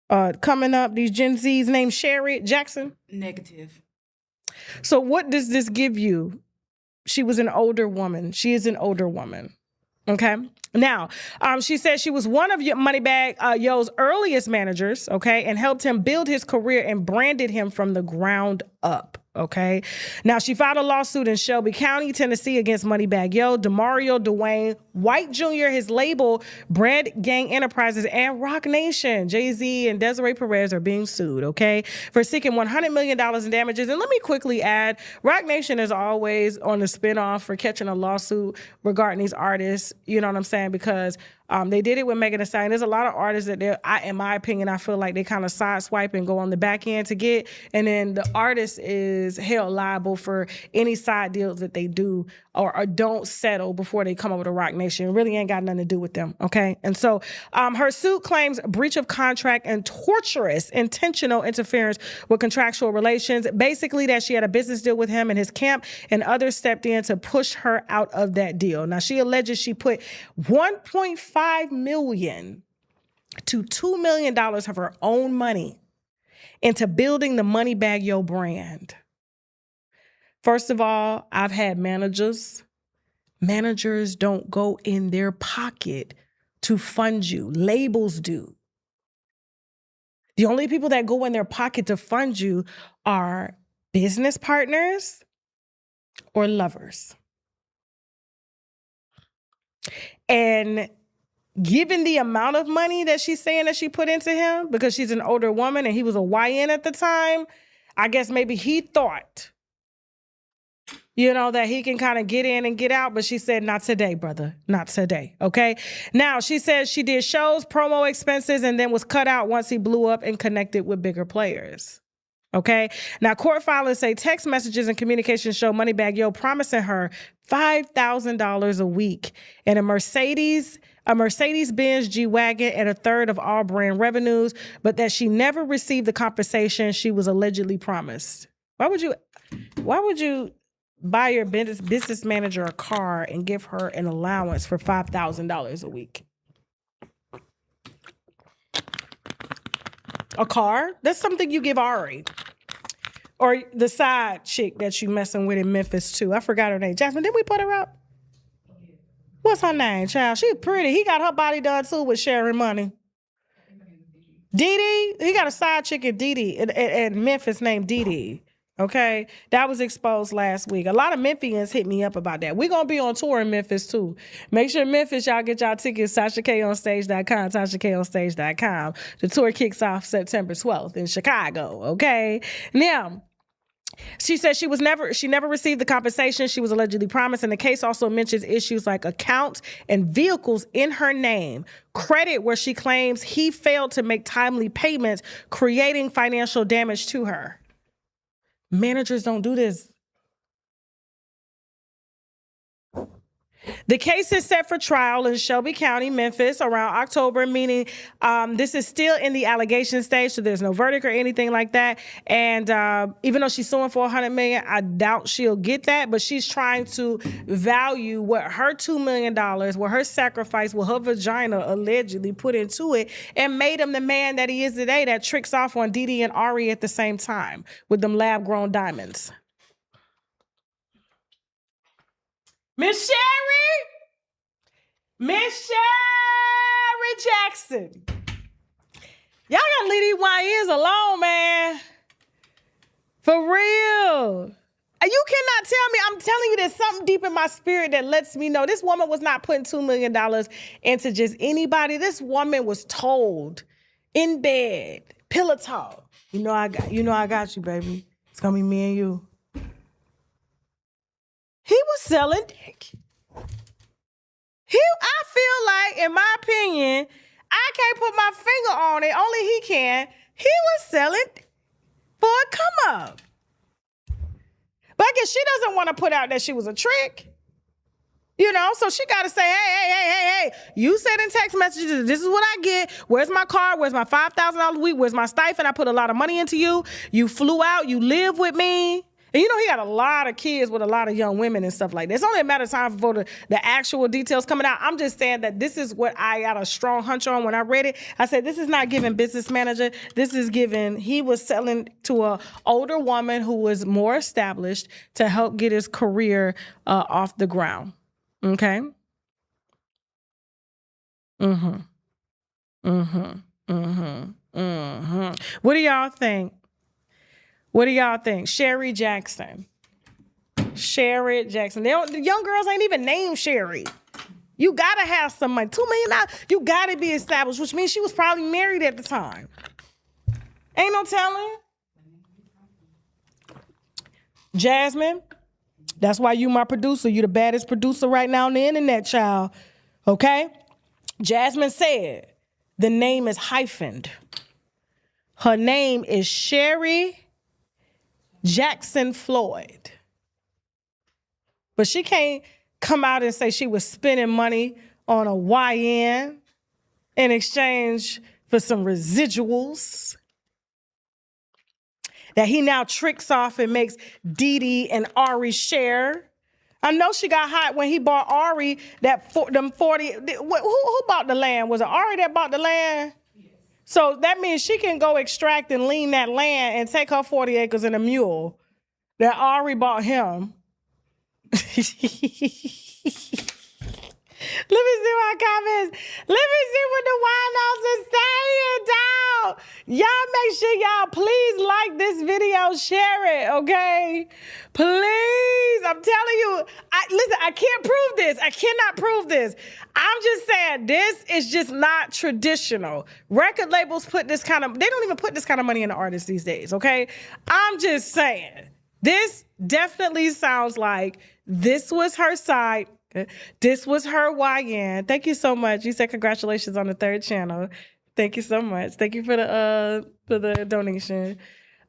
coming up, these Gen Zs named Sherry Jackson? Negative. So what does this give you? She was an older woman. She is an older woman. Okay. Now, she said she was one of Moneybag Yo's earliest managers, okay, and helped him build his career and branded him from the ground up. Okay. Now, she filed a lawsuit in Shelby County, Tennessee against Moneybag Yo, DeMario Dwayne White Jr., his label, Bread Gang Enterprises, and Rock Nation. Jay-Z and Desiree Perez are being sued, okay, for seeking $100 million in damages. And let me quickly add, Rock Nation is always on the spinoff for catching a lawsuit regarding these artists, you know what I'm saying, because They did it with Meghan Thee Stallion. There's a lot of artists that in my opinion, I feel like they kind of sideswipe and go on the back end to get, and then the artist is held liable for any side deals that they do or don't settle before they come over to Roc Nation. It really ain't got nothing to do with them, okay? And so her suit claims breach of contract and torturous intentional interference with contractual relations. Basically that she had a business deal with him and his camp, and others stepped in to push her out of that deal. Now, she alleges she put $1.5 million to $2 million of her own money into building the Moneybag Yo brand. First of all, I've had managers. Managers don't go in their pocket to fund you. Labels do. The only people that go in their pocket to fund you are business partners or lovers. And given the amount of money that she's saying that she put into him, because she's an older woman and he was a YN at the time, I guess maybe he thought, that he can kind of get in and get out. But she said, not today, brother. Not today. Okay. Now, she says she did shows, promo expenses, and then was cut out once he blew up and connected with bigger players. Okay. Now, court filings say text messages and communications show Moneybag Yo promising her $5,000 a week and a Mercedes-Benz G-Wagon and a third of all brand revenues, but that she never received the compensation she was allegedly promised. Why would you buy your business manager a car and give her an allowance for $5,000 a week? A car? That's something you give Ari. Or the side chick that you messing with in Memphis too. I forgot her name. Jasmine, didn't we put her up? What's her name, child? She's pretty. He got her body done too with sharing money. Dee Dee? He got a side chick in Dee Dee in Memphis named Dee Dee. Okay? That was exposed last week. A lot of Memphians hit me up about that. We're going to be on tour in Memphis too. Make sure Memphis, y'all get y'all tickets, TashaKOnStage.com, TashaKOnStage.com. The tour kicks off September 12th in Chicago. Okay? Now, she said she never received the compensation she was allegedly promised, and the case also mentions issues like accounts and vehicles in her name, credit where she claims he failed to make timely payments, creating financial damage to her. Managers don't do this. The case is set for trial in Shelby County, Memphis, around October, meaning this is still in the allegation stage, so there's no verdict or anything like that. And even though she's suing for $100 million, I doubt she'll get that, but she's trying to value what her $2 million, what her sacrifice, what her vagina allegedly put into it, and made him the man that he is today that tricks off on Dee Dee and Ari at the same time with them lab-grown diamonds. Miss Sherry Jackson. Y'all gotta leave these YNs alone, man. For real. And you cannot tell me, I'm telling you, there's something deep in my spirit that lets me know this woman was not putting $2 million into just anybody. This woman was told in bed, pillow talk. I got you, baby. It's gonna be me and you. He was selling dick. I feel like, in my opinion, I can't put my finger on it. Only he can. He was selling for a come up. But I guess she doesn't want to put out that she was a trick. So she got to say, hey, you said in text messages, this is what I get. Where's my car? Where's my $5,000 a week? Where's my stipend? I put a lot of money into you. You flew out. You live with me. And he got a lot of kids with a lot of young women and stuff like that. It's only a matter of time for the actual details coming out. I'm just saying that this is what I got a strong hunch on when I read it. I said, this is not giving business manager. This is giving, he was selling to an older woman who was more established to help get his career off the ground. Okay? What do y'all think? What do y'all think? Sherry Jackson. The young girls ain't even named Sherry. You gotta have some money. $2 million, you gotta be established, which means she was probably married at the time. Ain't no telling. Jasmine, that's why you my producer. You the baddest producer right now on the internet, child. Okay? Jasmine said the name is hyphened. Her name is Sherry Jackson Floyd. But she can't come out and say she was spending money on a YN in exchange for some residuals that he now tricks off and makes Didi and Ari share. I know she got hot when he bought Ari them 40. Who bought the land? Was it Ari that bought the land? Yes. So that means she can go extract and lean that land and take her 40 acres and a mule that Ari bought him. Let me see my comments. Let me see what the winos are saying, dog. Y'all make sure y'all please like this video, share it, okay? Please, I'm telling you. Listen, I can't prove this. I cannot prove this. I'm just saying this is just not traditional. Record labels they don't even put this kind of money into artists these days, okay? I'm just saying. This definitely sounds like this was her side. This was her YN. Thank you so much. You said congratulations on the 3rd channel. Thank you so much. Thank you for the donation.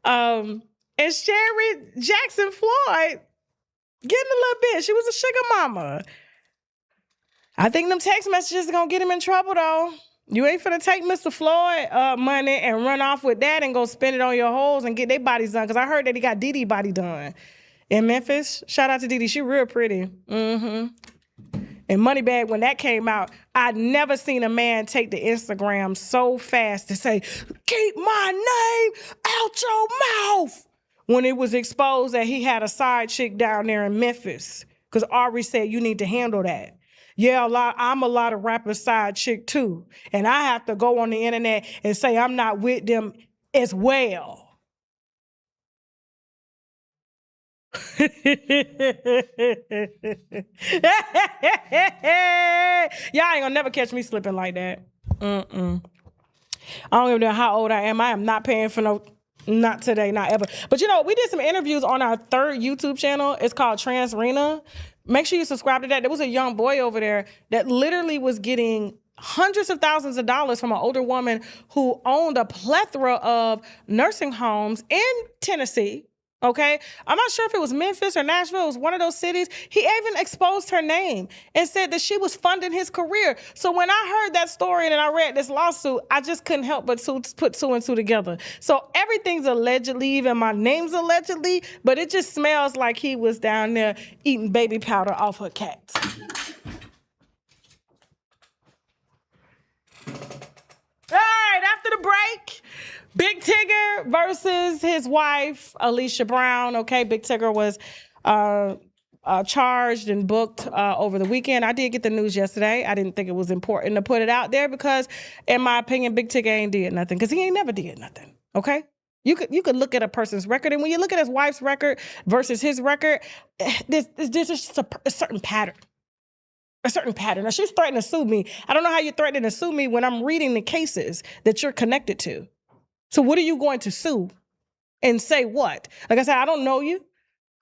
And Sherry Jackson Floyd getting a little bit. She was a sugar mama. I think them text messages are gonna get him in trouble though. You ain't finna take Mr. Floyd money and run off with that and go spend it on your hoes and get their bodies done. Cause I heard that he got Didi body done in Memphis. Shout out to Didi. She real pretty. Mm-hmm. And Moneybag, when that came out, I'd never seen a man take to Instagram so fast to say, keep my name out your mouth, when it was exposed that he had a side chick down there in Memphis. Because Ari said, you need to handle that. Yeah, I'm a lot of rappers' side chick too. And I have to go on the internet and say I'm not with them as well. Y'all ain't gonna never catch me slipping like that. I don't even know how old I am. I am not paying for not today, not ever. But you know, we did some interviews on our 3rd YouTube channel. It's called Transrena. Make sure you subscribe to that. There was a young boy over there that literally was getting hundreds of thousands of dollars from an older woman who owned a plethora of nursing homes in Tennessee. Okay, I'm not sure if it was Memphis or Nashville. It was one of those cities. He even exposed her name and said that she was funding his career. So when I heard that story and I read this lawsuit, I just couldn't help but put 2 and 2 together. So everything's allegedly, even my name's allegedly, but it just smells like he was down there eating baby powder off her cats. All right, after the break, Big Tigger versus his wife, Alicia Brown. Okay, Big Tigger was charged and booked over the weekend. I did get the news yesterday. I didn't think it was important to put it out there because, in my opinion, Big Tigger ain't did nothing because he ain't never did nothing, okay? You could look at a person's record, and when you look at his wife's record versus his record, there's just a certain pattern. A certain pattern. Now, she's threatening to sue me. I don't know how you're threatening to sue me when I'm reading the cases that you're connected to. So what are you going to sue and say what? Like I said, I don't know you.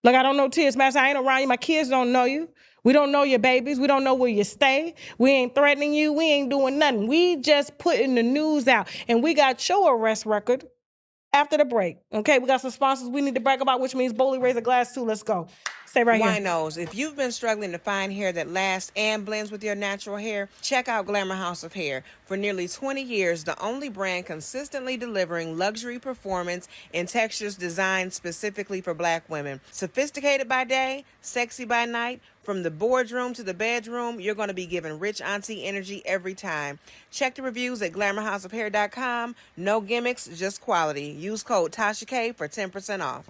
Like I don't know T.S. Master. I ain't around you. My kids don't know you. We don't know your babies. We don't know where you stay. We ain't threatening you. We ain't doing nothing. We just putting the news out. And we got your arrest record after the break. Okay, we got some sponsors we need to brag about, which means Bowley raise a glass too. Let's go. Stay right here. Winos, if you've been struggling to find hair that lasts and blends with your natural hair, check out Glamour House of Hair. For nearly 20 years, the only brand consistently delivering luxury performance in textures designed specifically for Black women. Sophisticated by day, sexy by night, from the boardroom to the bedroom, you're going to be given rich auntie energy every time. Check the reviews at glamourhouseofhair.com. No gimmicks, just quality. Use code Tasha K for 10% off.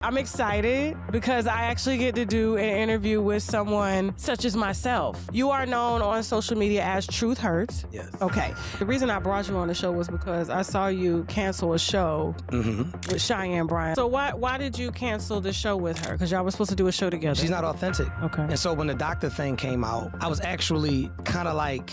I'm excited because I actually get to do an interview with someone such as myself. You are known on social media as Truth Hurts. Yes. Okay. The reason I brought you on the show was because I saw you cancel a show with Cheyenne Bryant. So why did you cancel the show with her? Because y'all were supposed to do a show together. She's not authentic. Okay. And so when the doctor thing came out, I was actually kind of like...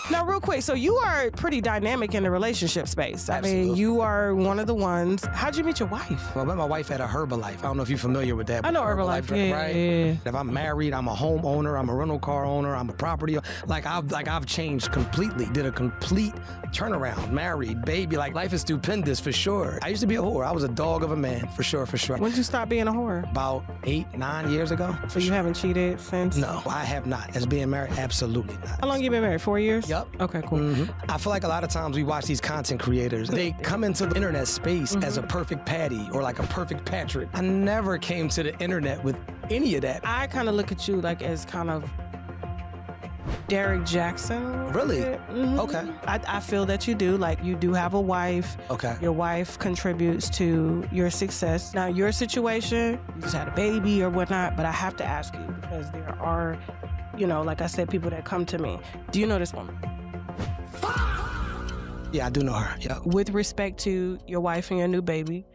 Now, real quick, so you are pretty dynamic in the relationship space. Absolutely. I mean, you are one of the ones. How'd you meet your wife? Well, I met my wife at a Herbalife I don't know if you're familiar with that. I know Herbalife. Drink, Yeah, right? yeah. If I'm married, I'm a homeowner, I'm a rental car owner, I'm a property owner. I've changed completely, did a complete turnaround, married, baby. Like, life is stupendous for sure. I used to be a whore. I was a dog of a man, for sure. When did you stop being a whore? About 8-9 years ago. So you haven't cheated since? No, I have not. As being married, absolutely not. How long you been married? 4 years? Yep. Okay, cool. I feel like a lot of times we watch these content creators, they come into the internet space as a perfect Patty or like a perfect Patrick. I never came to the internet with any of that. I kind of look at you like as kind of Derek Jackson. Really? Mm-hmm. Okay. I feel that you do. Like, you do have a wife. Okay. Your wife contributes to your success. Now, your situation, you just had a baby or whatnot, but I have to ask you because there are, like I said, people that come to me. Do you know this woman? Yeah, I do know her. Yeah. With respect to your wife and your new baby,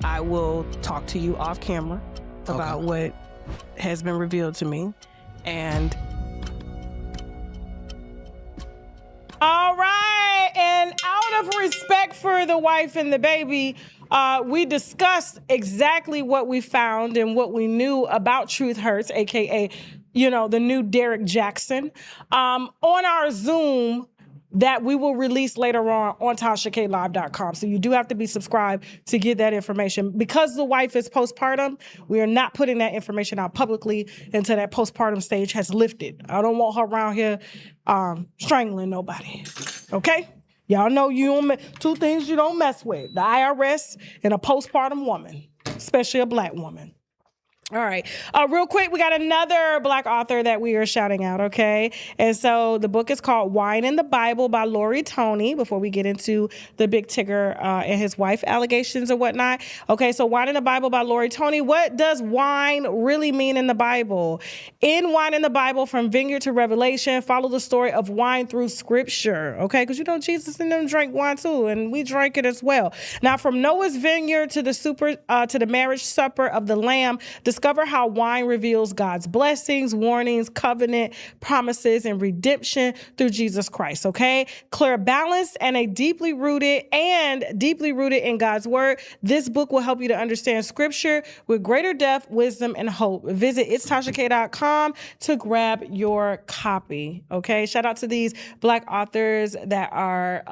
I will talk to you off camera about what has been revealed to me. And all right, and out of respect for the wife and the baby, we discussed exactly what we found and what we knew about Truth Hurts, aka, the new Derek Jackson, on our Zoom that we will release later on TashaKLive.com. So you do have to be subscribed to get that information. Because the wife is postpartum, we are not putting that information out publicly until that postpartum stage has lifted. I don't want her around here strangling nobody. Okay? Y'all know two things you don't mess with: the IRS and a postpartum woman, especially a black woman. All right. Real quick, we got another Black author that we are shouting out, okay? And so the book is called Wine in the Bible by Lori Toney, before we get into the big Tigger and his wife allegations and whatnot. Okay, so Wine in the Bible by Lori Toney. What does wine really mean in the Bible? In Wine in the Bible, from Vineyard to Revelation, follow the story of wine through Scripture, okay? Because Jesus and them drank wine too, and we drank it as well. Now, from Noah's Vineyard to the marriage supper of the Lamb, discover how wine reveals God's blessings, warnings, covenant, promises, and redemption through Jesus Christ, okay? Clear, balanced, and deeply rooted in God's word. This book will help you to understand Scripture with greater depth, wisdom, and hope. Visit itstashak.com to grab your copy, okay? Shout out to these Black authors that are,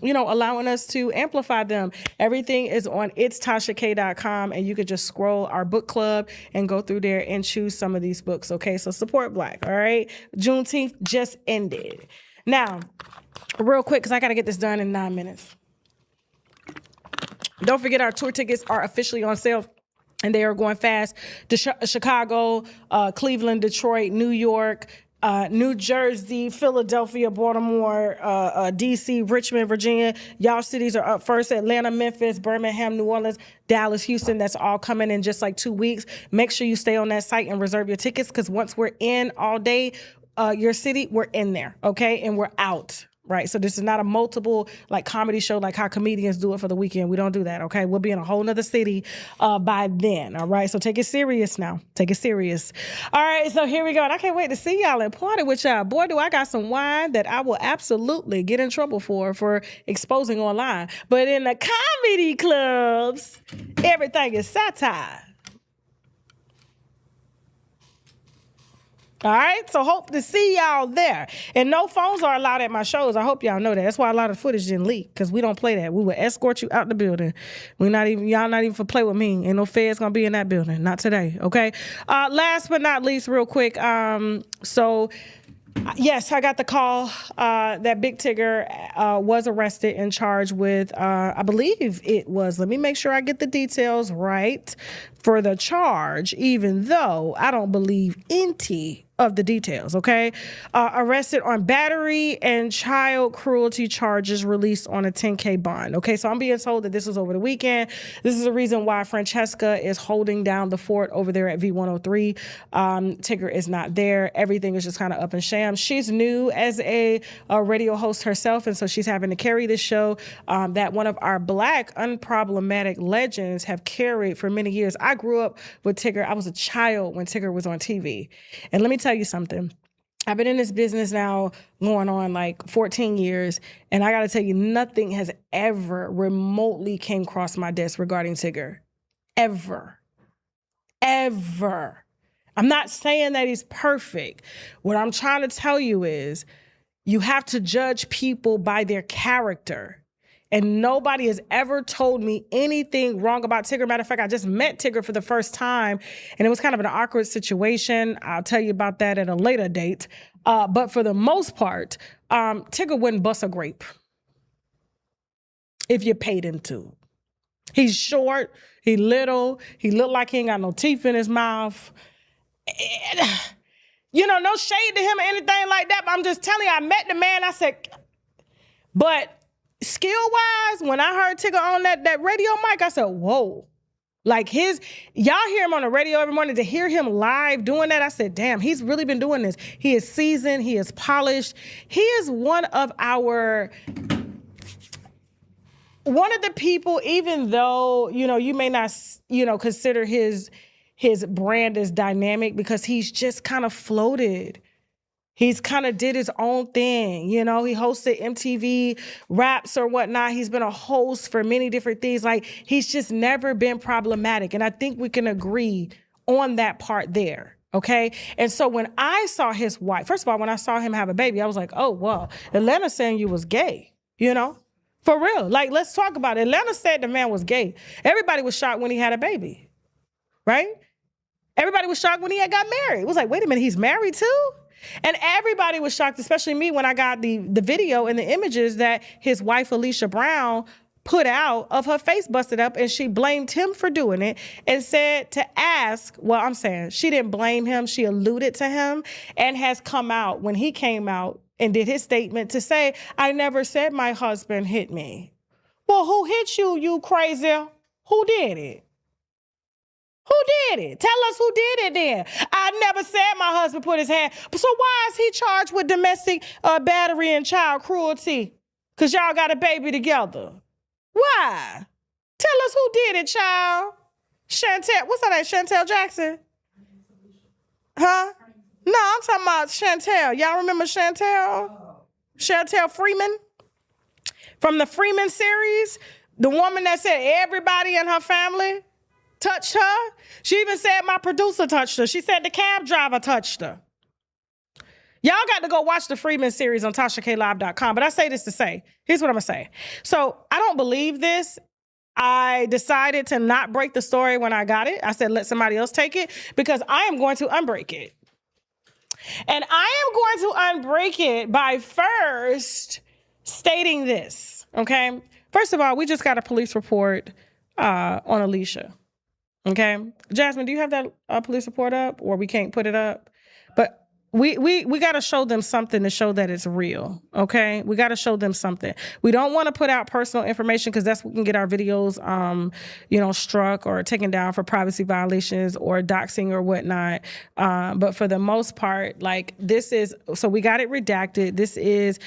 allowing us to amplify them. Everything is on itstashak.com, and you could just scroll our book club and go through there and choose some of these books, okay? So support Black, all right? Juneteenth just ended. Now, real quick, because I got to get this done in 9 minutes. Don't forget, our tour tickets are officially on sale, and they are going fast. Chicago, Cleveland, Detroit, New York, New Jersey, Philadelphia, Baltimore, DC, Richmond, Virginia. Y'all cities are up first. Atlanta, Memphis, Birmingham, New Orleans, Dallas, Houston. That's all coming in just like 2 weeks. Make sure you stay on that site and reserve your tickets, because once we're in all day, your city, we're in there, okay? And we're out. Right, so this is not a multiple comedy show like how comedians do it for the weekend. We don't do that, okay? We'll be in a whole nother city by then, all right? So take it serious now. Take it serious. All right, so here we go. And I can't wait to see y'all and party with y'all. Boy, do I got some wine that I will absolutely get in trouble for exposing online. But in the comedy clubs, everything is satire. All right, so hope to see y'all there. And no phones are allowed at my shows. I hope y'all know that. That's why a lot of footage didn't leak, because we don't play that. We will escort you out the building. Y'all not even for play with me. Ain't no feds gonna be in that building. Not today, okay? Last but not least, real quick, yes, I got the call that Big Tigger was arrested and charged with, I believe it was, let me make sure I get the details right, for the charge, even though I don't believe any of the details, okay? Arrested on battery and child cruelty charges, released on a $10K bond, okay? So I'm being told that this was over the weekend. This is the reason why Francesca is holding down the fort over there at V103. Tigger is not there. Everything is just kind of up in sham. She's new as a radio host herself, and so she's having to carry this show that one of our Black unproblematic legends have carried for many years. I grew up with Tigger. I was a child when Tigger was on TV. And let me tell you something. I've been in this business now going on 14 years, and I got to tell you, nothing has ever remotely came across my desk regarding Tigger. ever. Ever. I'm not saying that he's perfect. What I'm trying to tell you is you have to judge people by their character. And nobody has ever told me anything wrong about Tigger. Matter of fact, I just met Tigger for the first time, and it was kind of an awkward situation. I'll tell you about that at a later date. But for the most part, Tigger wouldn't bust a grape if you paid him to. He's short, he little, he looked like he ain't got no teeth in his mouth. And, you know, no shade to him or anything like that, but I'm just telling you, I met the man, I said, but skill-wise, when I heard Tigger on that radio mic, I said, whoa. Like y'all hear him on the radio every morning. To hear him live doing that, I said, damn, he's really been doing this. He is seasoned, he is polished. He is one of the people, even though, you know, you may not, you know, consider his brand as dynamic because he's just kind of floated. He's kind of did his own thing. You know, he hosted MTV Raps or whatnot. He's been a host for many different things. Like, he's just never been problematic. And I think we can agree on that part there. Okay. And so when I saw his wife, first of all, when I saw him have a baby, I was like, oh, well, Atlanta's saying you was gay, you know, for real. Like, let's talk about it. Atlanta said the man was gay. Everybody was shocked when he had a baby, right? Everybody was shocked when he had got married. It was like, wait a minute, he's married too? And everybody was shocked, especially me, when I got the video and the images that his wife, Alicia Brown, put out of her face busted up, and she blamed him for doing it and said to ask, well, I'm saying she didn't blame him. She alluded to him and has come out when he came out and did his statement to say, I never said my husband hit me. Well, who hit you, you crazy? Who did it? Who did it? Tell us who did it then. I never said my husband put his hand. So why is he charged with domestic battery and child cruelty? Because y'all got a baby together. Why? Tell us who did it, child. Chantel, what's her name? Chantel Jackson? Huh? No, I'm talking about Chantel. Y'all remember Chantel? Chantel Freeman? From the Freeman series? The woman that said everybody in her family touched her. She even said my producer touched her. She said the cab driver touched her. Y'all got to go watch the Freeman series on TashaKLive.com. But I say this to say, here's what I'm going to say. So I don't believe this. I decided to not break the story when I got it. I said, let somebody else take it because I am going to unbreak it. And I am going to unbreak it by first stating this, okay? First of all, we just got a police report on Alicia. Okay, Jasmine, do you have that police report up, or we can't put it up? But we got to show them something to show that it's real. Okay, we got to show them something. We don't want to put out personal information because that's what can get our videos, struck or taken down for privacy violations or doxing or whatnot. But for the most part, like this is so we got it redacted. This is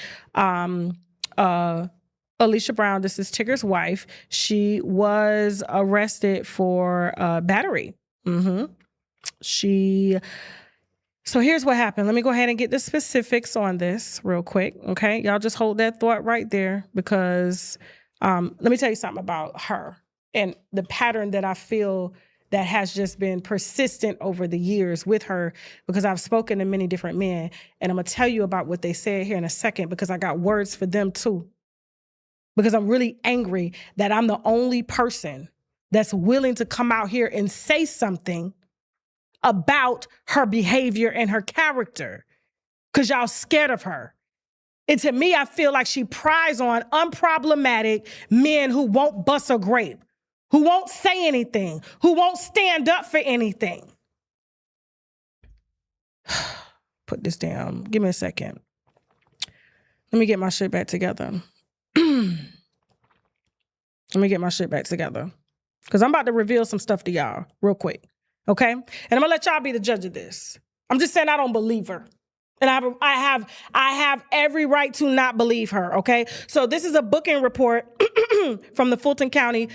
Alicia Brown, this is Tigger's wife. She was arrested for battery. So here's what happened. Let me go ahead and get the specifics on this real quick, okay? Y'all just hold that thought right there because let me tell you something about her and the pattern that I feel that has just been persistent over the years with her because I've spoken to many different men, and I'm going to tell you about what they said here in a second because I got words for them too. Because I'm really angry that I'm the only person that's willing to come out here and say something about her behavior and her character because y'all scared of her. And to me, I feel like she prides on unproblematic men who won't bust a grape, who won't say anything, who won't stand up for anything. Put this down. Give me a second. Let me get my shit back together. Let me get my shit back together because I'm about to reveal some stuff to y'all real quick, okay? And I'm gonna let y'all be the judge of this. I'm just saying I don't believe her, and I have every right to not believe her, okay? So this is a booking report from the Fulton County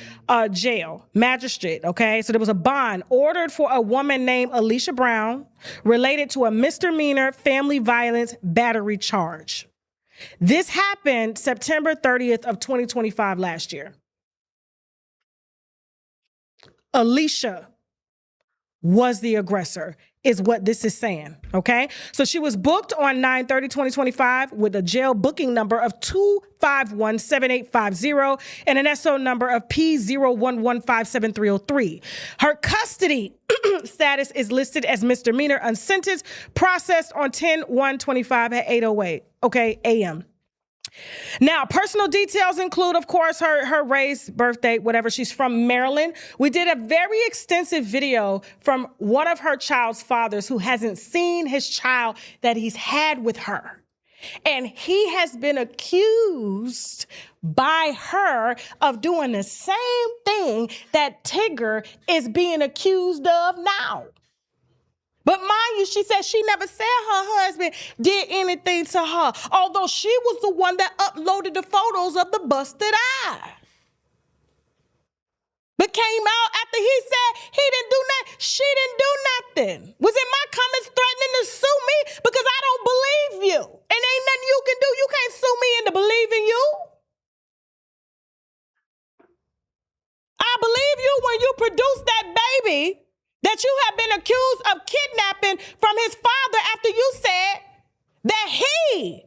Jail Magistrate, okay? So there was a bond ordered for a woman named Alicia Brown related to a misdemeanor family violence battery charge. This happened September 30th of 2025 last year. Alicia was the aggressor, is what this is saying, okay? So she was booked on 9/30/2025 with a jail booking number of 2517850 and an SO number of P01157303. Her custody status is listed as misdemeanor unsentenced, processed on 10/1/25 at 8:08, a.m. Now, personal details include, of course, her race, birth date, whatever. She's from Maryland. We did a very extensive video from one of her child's fathers who hasn't seen his child that he's had with her. And he has been accused by her of doing the same thing that Tigger is being accused of now. But mind you, she said she never said her husband did anything to her, although she was the one that uploaded the photos of the busted eye. But came out after he said he didn't do nothing. She didn't do nothing. Was in my comments threatening to sue me because I don't believe you. And ain't nothing you can do. You can't sue me into believing you. I believe you when you produce that baby that you have been accused of kidnapping from his father after you said that he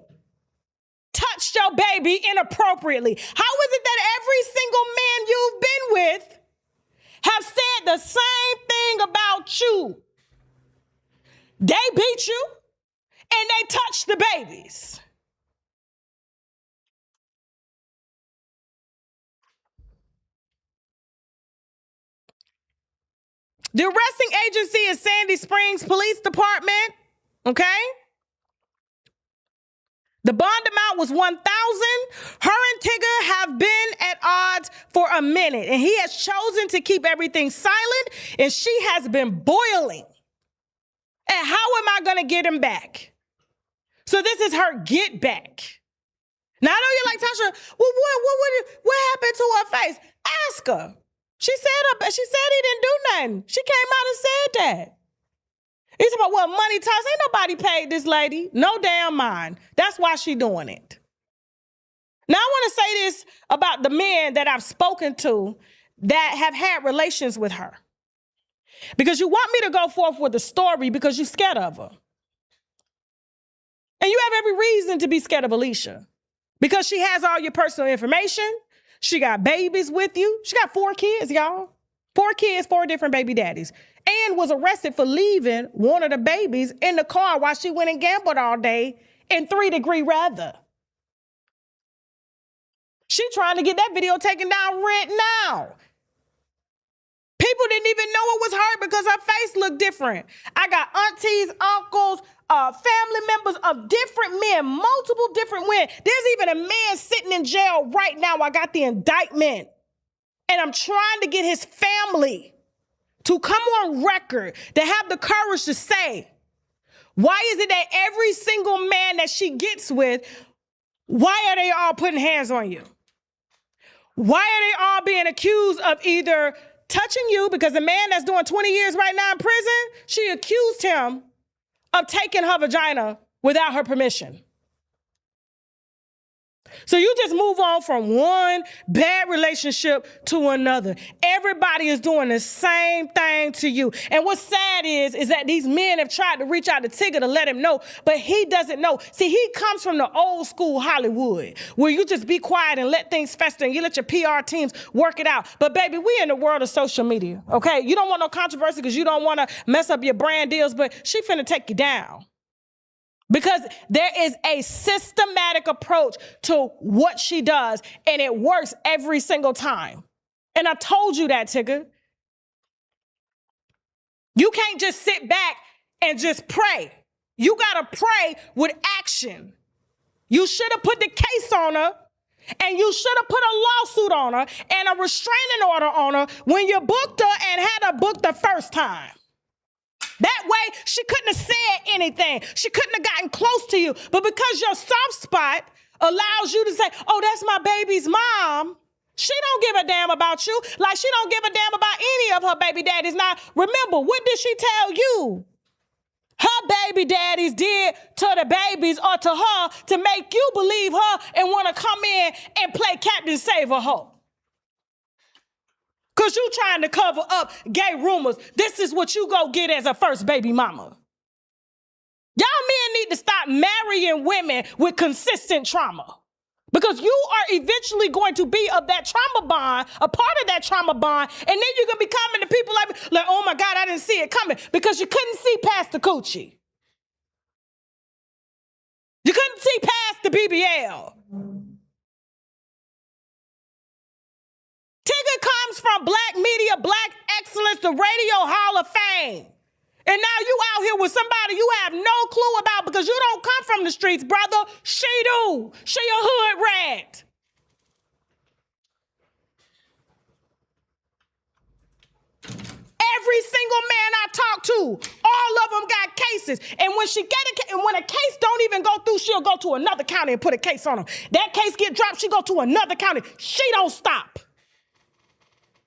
touched your baby inappropriately. How is it that every single man you've been with have said the same thing about you? They beat you and they touched the babies. The arresting agency is Sandy Springs Police Department, okay? The bond amount was $1,000. Her and Tigger have been at odds for a minute, and he has chosen to keep everything silent, and she has been boiling. And how am I going to get him back? So this is her get back. Now, I know you're like, Tasha, well, what happened to her face? Ask her. She said he didn't do nothing. She came out and said that. He's about, well, money talks. Ain't nobody paid this lady. No damn mind. That's why she doing it. Now, I want to say this about the men that I've spoken to that have had relations with her. Because you want me to go forth with a story because you're scared of her. And you have every reason to be scared of Alicia. Because she has all your personal information. She got babies with you. She got 4 kids, y'all. 4 kids, 4 different baby daddies. And was arrested for leaving one of the babies in the car while she went and gambled all day in 3-degree weather. She trying to get that video taken down right now. People didn't even know it was her because her face looked different. I got aunties, uncles, family members of different men, multiple different men. There's even a man sitting in jail right now. I got the indictment. And I'm trying to get his family to come on record, to have the courage to say, why is it that every single man that she gets with, why are they all putting hands on you? Why are they all being accused of either touching you, because the man that's doing 20 years right now in prison, she accused him of taking her vagina without her permission. So you just move on from one bad relationship to another. Everybody is doing the same thing to you. And what's sad is that these men have tried to reach out to Tigger to let him know, but he doesn't know. See, he comes from the old school Hollywood, where you just be quiet and let things fester and you let your PR teams work it out. But baby, we in the world of social media, okay? You don't want no controversy because you don't want to mess up your brand deals, but she finna take you down. Because there is a systematic approach to what she does, and it works every single time. And I told you that, Tigger. You can't just sit back and just pray. You got to pray with action. You should have put the case on her, and you should have put a lawsuit on her and a restraining order on her when you booked her and had her booked the first time. That way, she couldn't have said anything. She couldn't have gotten close to you. But because your soft spot allows you to say, oh, that's my baby's mom, she don't give a damn about you, like she don't give a damn about any of her baby daddies. Now, remember, what did she tell you her baby daddies did to the babies or to her to make you believe her and want to come in and play Captain Save a Hoe? Because you trying to cover up gay rumors. This is what you go get as a first baby mama. Y'all men need to stop marrying women with consistent trauma. Because you are eventually going to be of that trauma bond, a part of that trauma bond, and then you're going to be coming to people like, oh my God, I didn't see it coming, because you couldn't see past the coochie. You couldn't see past the BBL. Tigger comes from Black media, Black excellence, the Radio Hall of Fame. And now you out here with somebody you have no clue about because you don't come from the streets, brother. She do. She a hood rat. Every single man I talk to, all of them got cases. And when a case don't even go through, she'll go to another county and put a case on them. That case get dropped, she go to another county. She don't stop.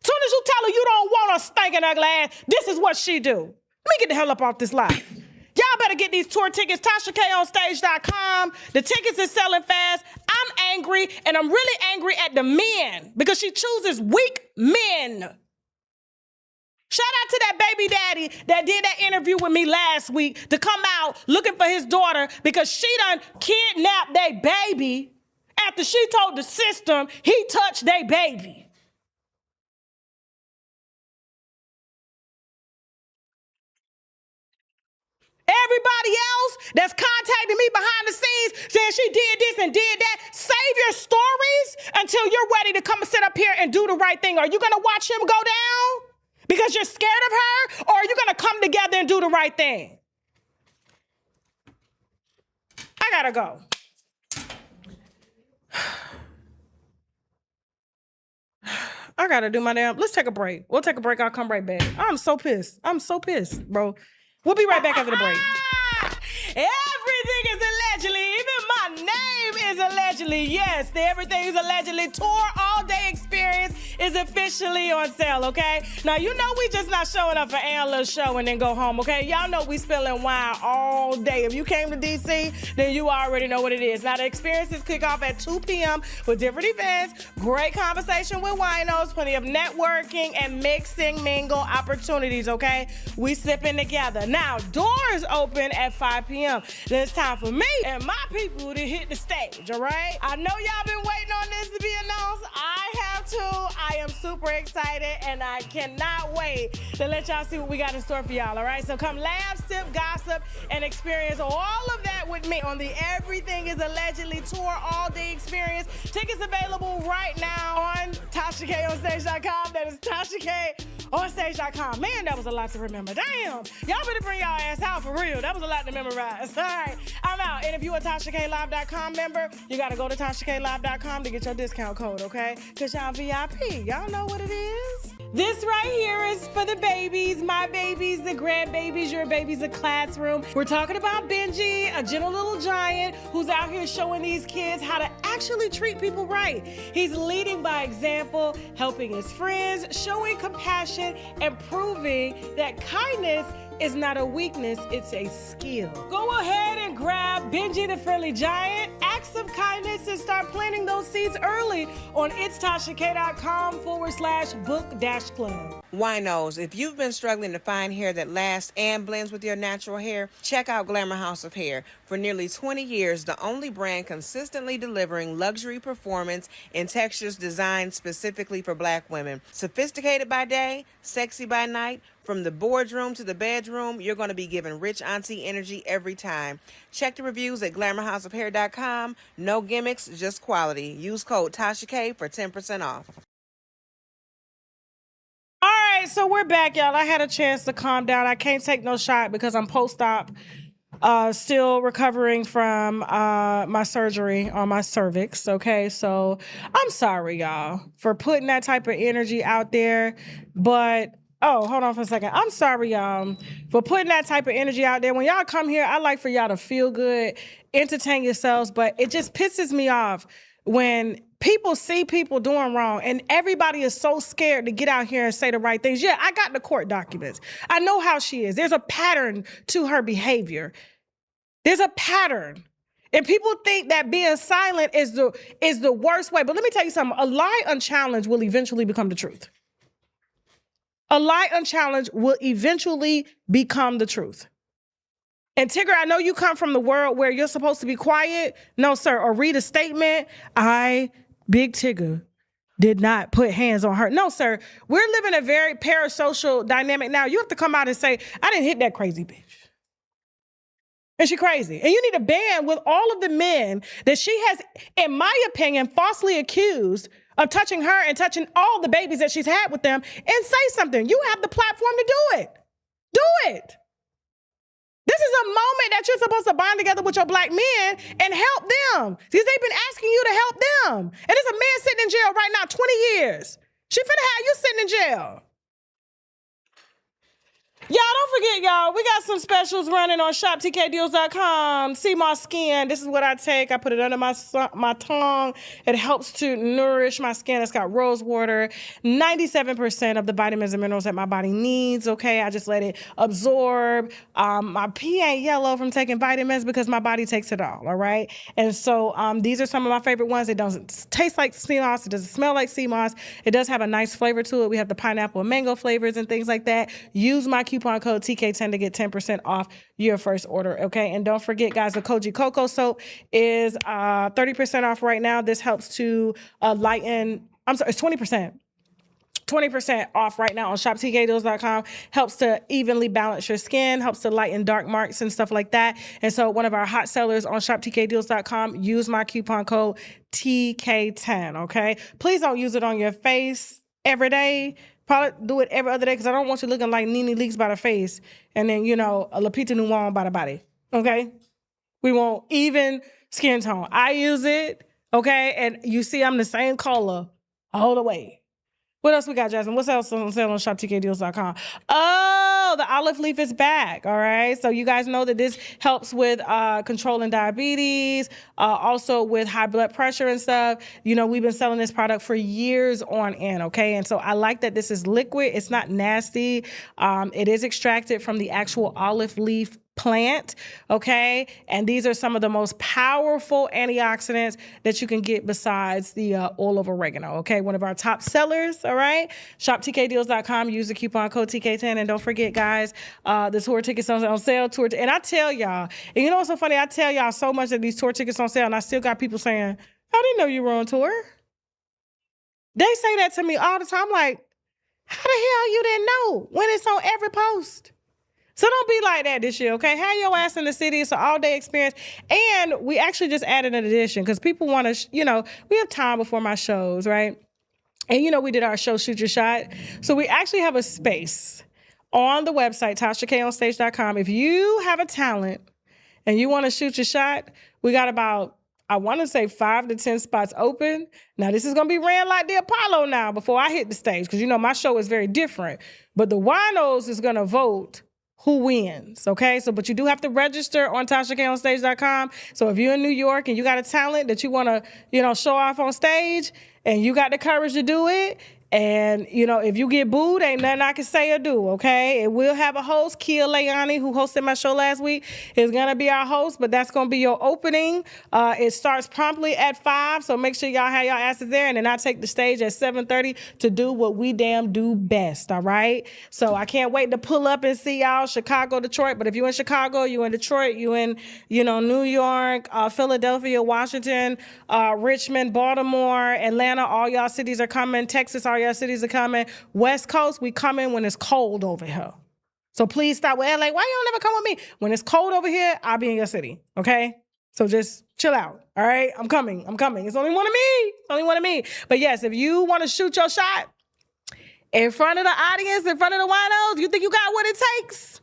Soon as you tell her you don't want a stinking ugly ass, this is what she do. Let me get the hell up off this line. Y'all better get these tour tickets, Tasha K on stage.com. The tickets is selling fast. I'm angry, and I'm really angry at the men because she chooses weak men. Shout out to that baby daddy that did that interview with me last week to come out looking for his daughter because she done kidnapped their baby after she told the system he touched their baby. Everybody else that's contacting me behind the scenes saying she did this and did that, save your stories until you're ready to come and sit up here and do the right thing. Are you going to watch him go down because you're scared of her, or are you going to come together and do the right thing? I got to go. I got to do my damn, let's take a break. We'll take a break. I'll come right back. I'm so pissed, bro. We'll be right back after the break. Everything is allegedly, even my name is allegedly. Yes, the Everything is Allegedly tour all-day experience is officially on sale, okay? Now, you know we just not showing up for a little show and then go home, okay? Y'all know we spilling wine all day. If you came to D.C., then you already know what it is. Now, the experiences kick off at 2 p.m. with different events, great conversation with winos, plenty of networking and mixing mingle opportunities, okay? We sipping together. Now, doors open at 5 p.m. Then it's time for me and my people to hit the stage, all right? I know y'all been waiting on this to be announced. I have too. I am super excited, and I cannot wait to let y'all see what we got in store for y'all, all right? So come laugh, sip, gossip, and experience all of that with me on the Everything is Allegedly tour all-day experience. Tickets available right now on TashaK.onstage.com. That is TashaK.onstage.com. Man, that was a lot to remember. Damn. Y'all better bring y'all ass out for real. That was a lot to memorize. All right, I'm out. And if you're a TashaKLive.com member, you got to go to TashaKLive.com to get your discount code, okay? Because y'all VIP. Y'all know what it is. This right here is for the babies, my babies, the grandbabies, your babies, a classroom. We're talking about Benji, a gentle little giant who's out here showing these kids how to actually treat people right. He's leading by example, helping his friends, showing compassion, and proving that kindness is not a weakness, it's a skill. Go ahead and grab Benji the Friendly Giant, acts of kindness, and start planting those seeds early on itsTashaK.com/book-club. Winos, if you've been struggling to find hair that lasts and blends with your natural hair, check out Glamour House of Hair. For nearly 20 years, the only brand consistently delivering luxury performance in textures designed specifically for Black women. Sophisticated by day, sexy by night, from the boardroom to the bedroom, you're going to be given rich auntie energy every time. Check the reviews at glamourhouseofhair.com. No gimmicks, just quality. Use code Tasha K for 10% off. All right, so we're back, y'all. I had a chance to calm down. I can't take no shot because I'm post-op, still recovering from my surgery on my cervix, okay? So I'm sorry, y'all, for putting that type of energy out there, but... Oh, hold on for a second. I'm sorry, y'all, for putting that type of energy out there. When y'all come here, I like for y'all to feel good, entertain yourselves, but it just pisses me off when people see people doing wrong and everybody is so scared to get out here and say the right things. Yeah, I got the court documents. I know how she is. There's a pattern to her behavior. There's a pattern. And people think that being silent is the worst way. But let me tell you something. A lie unchallenged will eventually become the truth. A lie unchallenged will eventually become the truth. And Tigger, I know you come from the world where you're supposed to be quiet. No, sir. Or read a statement. Big Tigger, did not put hands on her. No, sir. We're living a very parasocial dynamic now. You have to come out and say, I didn't hit that crazy bitch. And she crazy. And you need to ban with all of the men that she has, in my opinion, falsely accused of touching her and touching all the babies that she's had with them, and say something. You have the platform to do it. Do it. This is a moment that you're supposed to bond together with your black men and help them. Because they've been asking you to help them. And there's a man sitting in jail right now, 20 years. She finna have you sitting in jail. Y'all, don't forget, y'all, we got some specials running on shoptkdeals.com. See my skin. This is what I take. I put it under my tongue. It helps to nourish my skin. It's got rose water, 97% of the vitamins and minerals that my body needs, okay? I just let it absorb. My pee ain't yellow from taking vitamins because my body takes it all right? And so these are some of my favorite ones. It doesn't taste like sea moss. It doesn't smell like sea moss. It does have a nice flavor to it. We have the pineapple and mango flavors and things like that. Use my coupon code TK10 to get 10% off your first order, okay? And don't forget, guys, the Koji Cocoa Soap is 30% off right now. This helps to lighten, I'm sorry, it's 20%. 20% off right now on shoptkdeals.com. Helps to evenly balance your skin, helps to lighten dark marks and stuff like that. And so one of our hot sellers on shoptkdeals.com, use my coupon code TK10, okay? Please don't use it on your face every day. Probably do it every other day because I don't want you looking like Nene Leakes by the face and then, a Lupita Nyong'o by the body, okay? We want even skin tone. I use it, okay? And you see I'm the same color all the way. What else we got, Jasmine? What's else on sale on shoptkdeals.com? Oh, the olive leaf is back, all right? So you guys know that this helps with controlling diabetes, also with high blood pressure and stuff. We've been selling this product for years on end, okay? And so I like that this is liquid. It's not nasty. It is extracted from the actual olive leaf plant, okay? And these are some of the most powerful antioxidants that you can get besides the oil of oregano, okay? One of our top sellers, all right? ShopTKDeals.com, use the coupon code TK10, and don't forget, guys, the tour tickets on sale. And I tell y'all, and you know what's so funny? I tell y'all so much that these tour tickets on sale, and I still got people saying, I didn't know you were on tour. They say that to me all the time, like, how the hell you didn't know when it's on every post? So don't be like that this year, okay? Have your ass in the city. It's an all-day experience. And we actually just added an addition because people want to, we have time before my shows, right? And, we did our show, Shoot Your Shot. So we actually have a space on the website, TashaKOnStage.com. If you have a talent and you want to shoot your shot, we got about, I want to say 5 to 10 spots open. Now, this is going to be ran like the Apollo now before I hit the stage because, my show is very different. But the winos is going to vote who wins, okay? But you do have to register on TashaKOnStage.com. So if you're in New York and you got a talent that you want to, show off on stage and you got the courage to do it, and, if you get booed, ain't nothing I can say or do, okay? It will have a host, Kia Leani, who hosted my show last week, is going to be our host, but that's going to be your opening. It starts promptly at 5, so make sure y'all have y'all asses there, and then I take the stage at 7:30 to do what we damn do best, all right? So I can't wait to pull up and see y'all, Chicago, Detroit, but if you're in Chicago, you in Detroit, you in, New York, Philadelphia, Washington, Richmond, Baltimore, Atlanta, all y'all cities are coming, Texas, all y'all cities are coming. West Coast, we coming when it's cold over here. So please stop with LA. Why you don't ever come with me? When it's cold over here, I'll be in your city, okay? So just chill out, all right? I'm coming. It's only one of me. But yes, if you want to shoot your shot in front of the audience, in front of the winos, you think you got what it takes?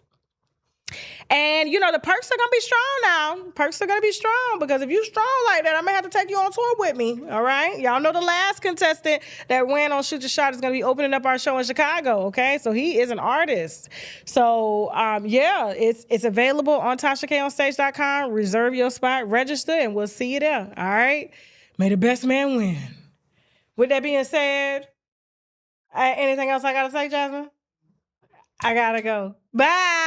And, the perks are going to be strong now. Perks are going to be strong because if you strong like that, I'm going to have to take you on tour with me, all right? Y'all know the last contestant that went on Shoot Your Shot is going to be opening up our show in Chicago, okay? So he is an artist. So, it's available on TashaKOnStage.com. Reserve your spot, register, and we'll see you there, all right? May the best man win. With that being said, anything else I got to say, Jasmine? I got to go. Bye.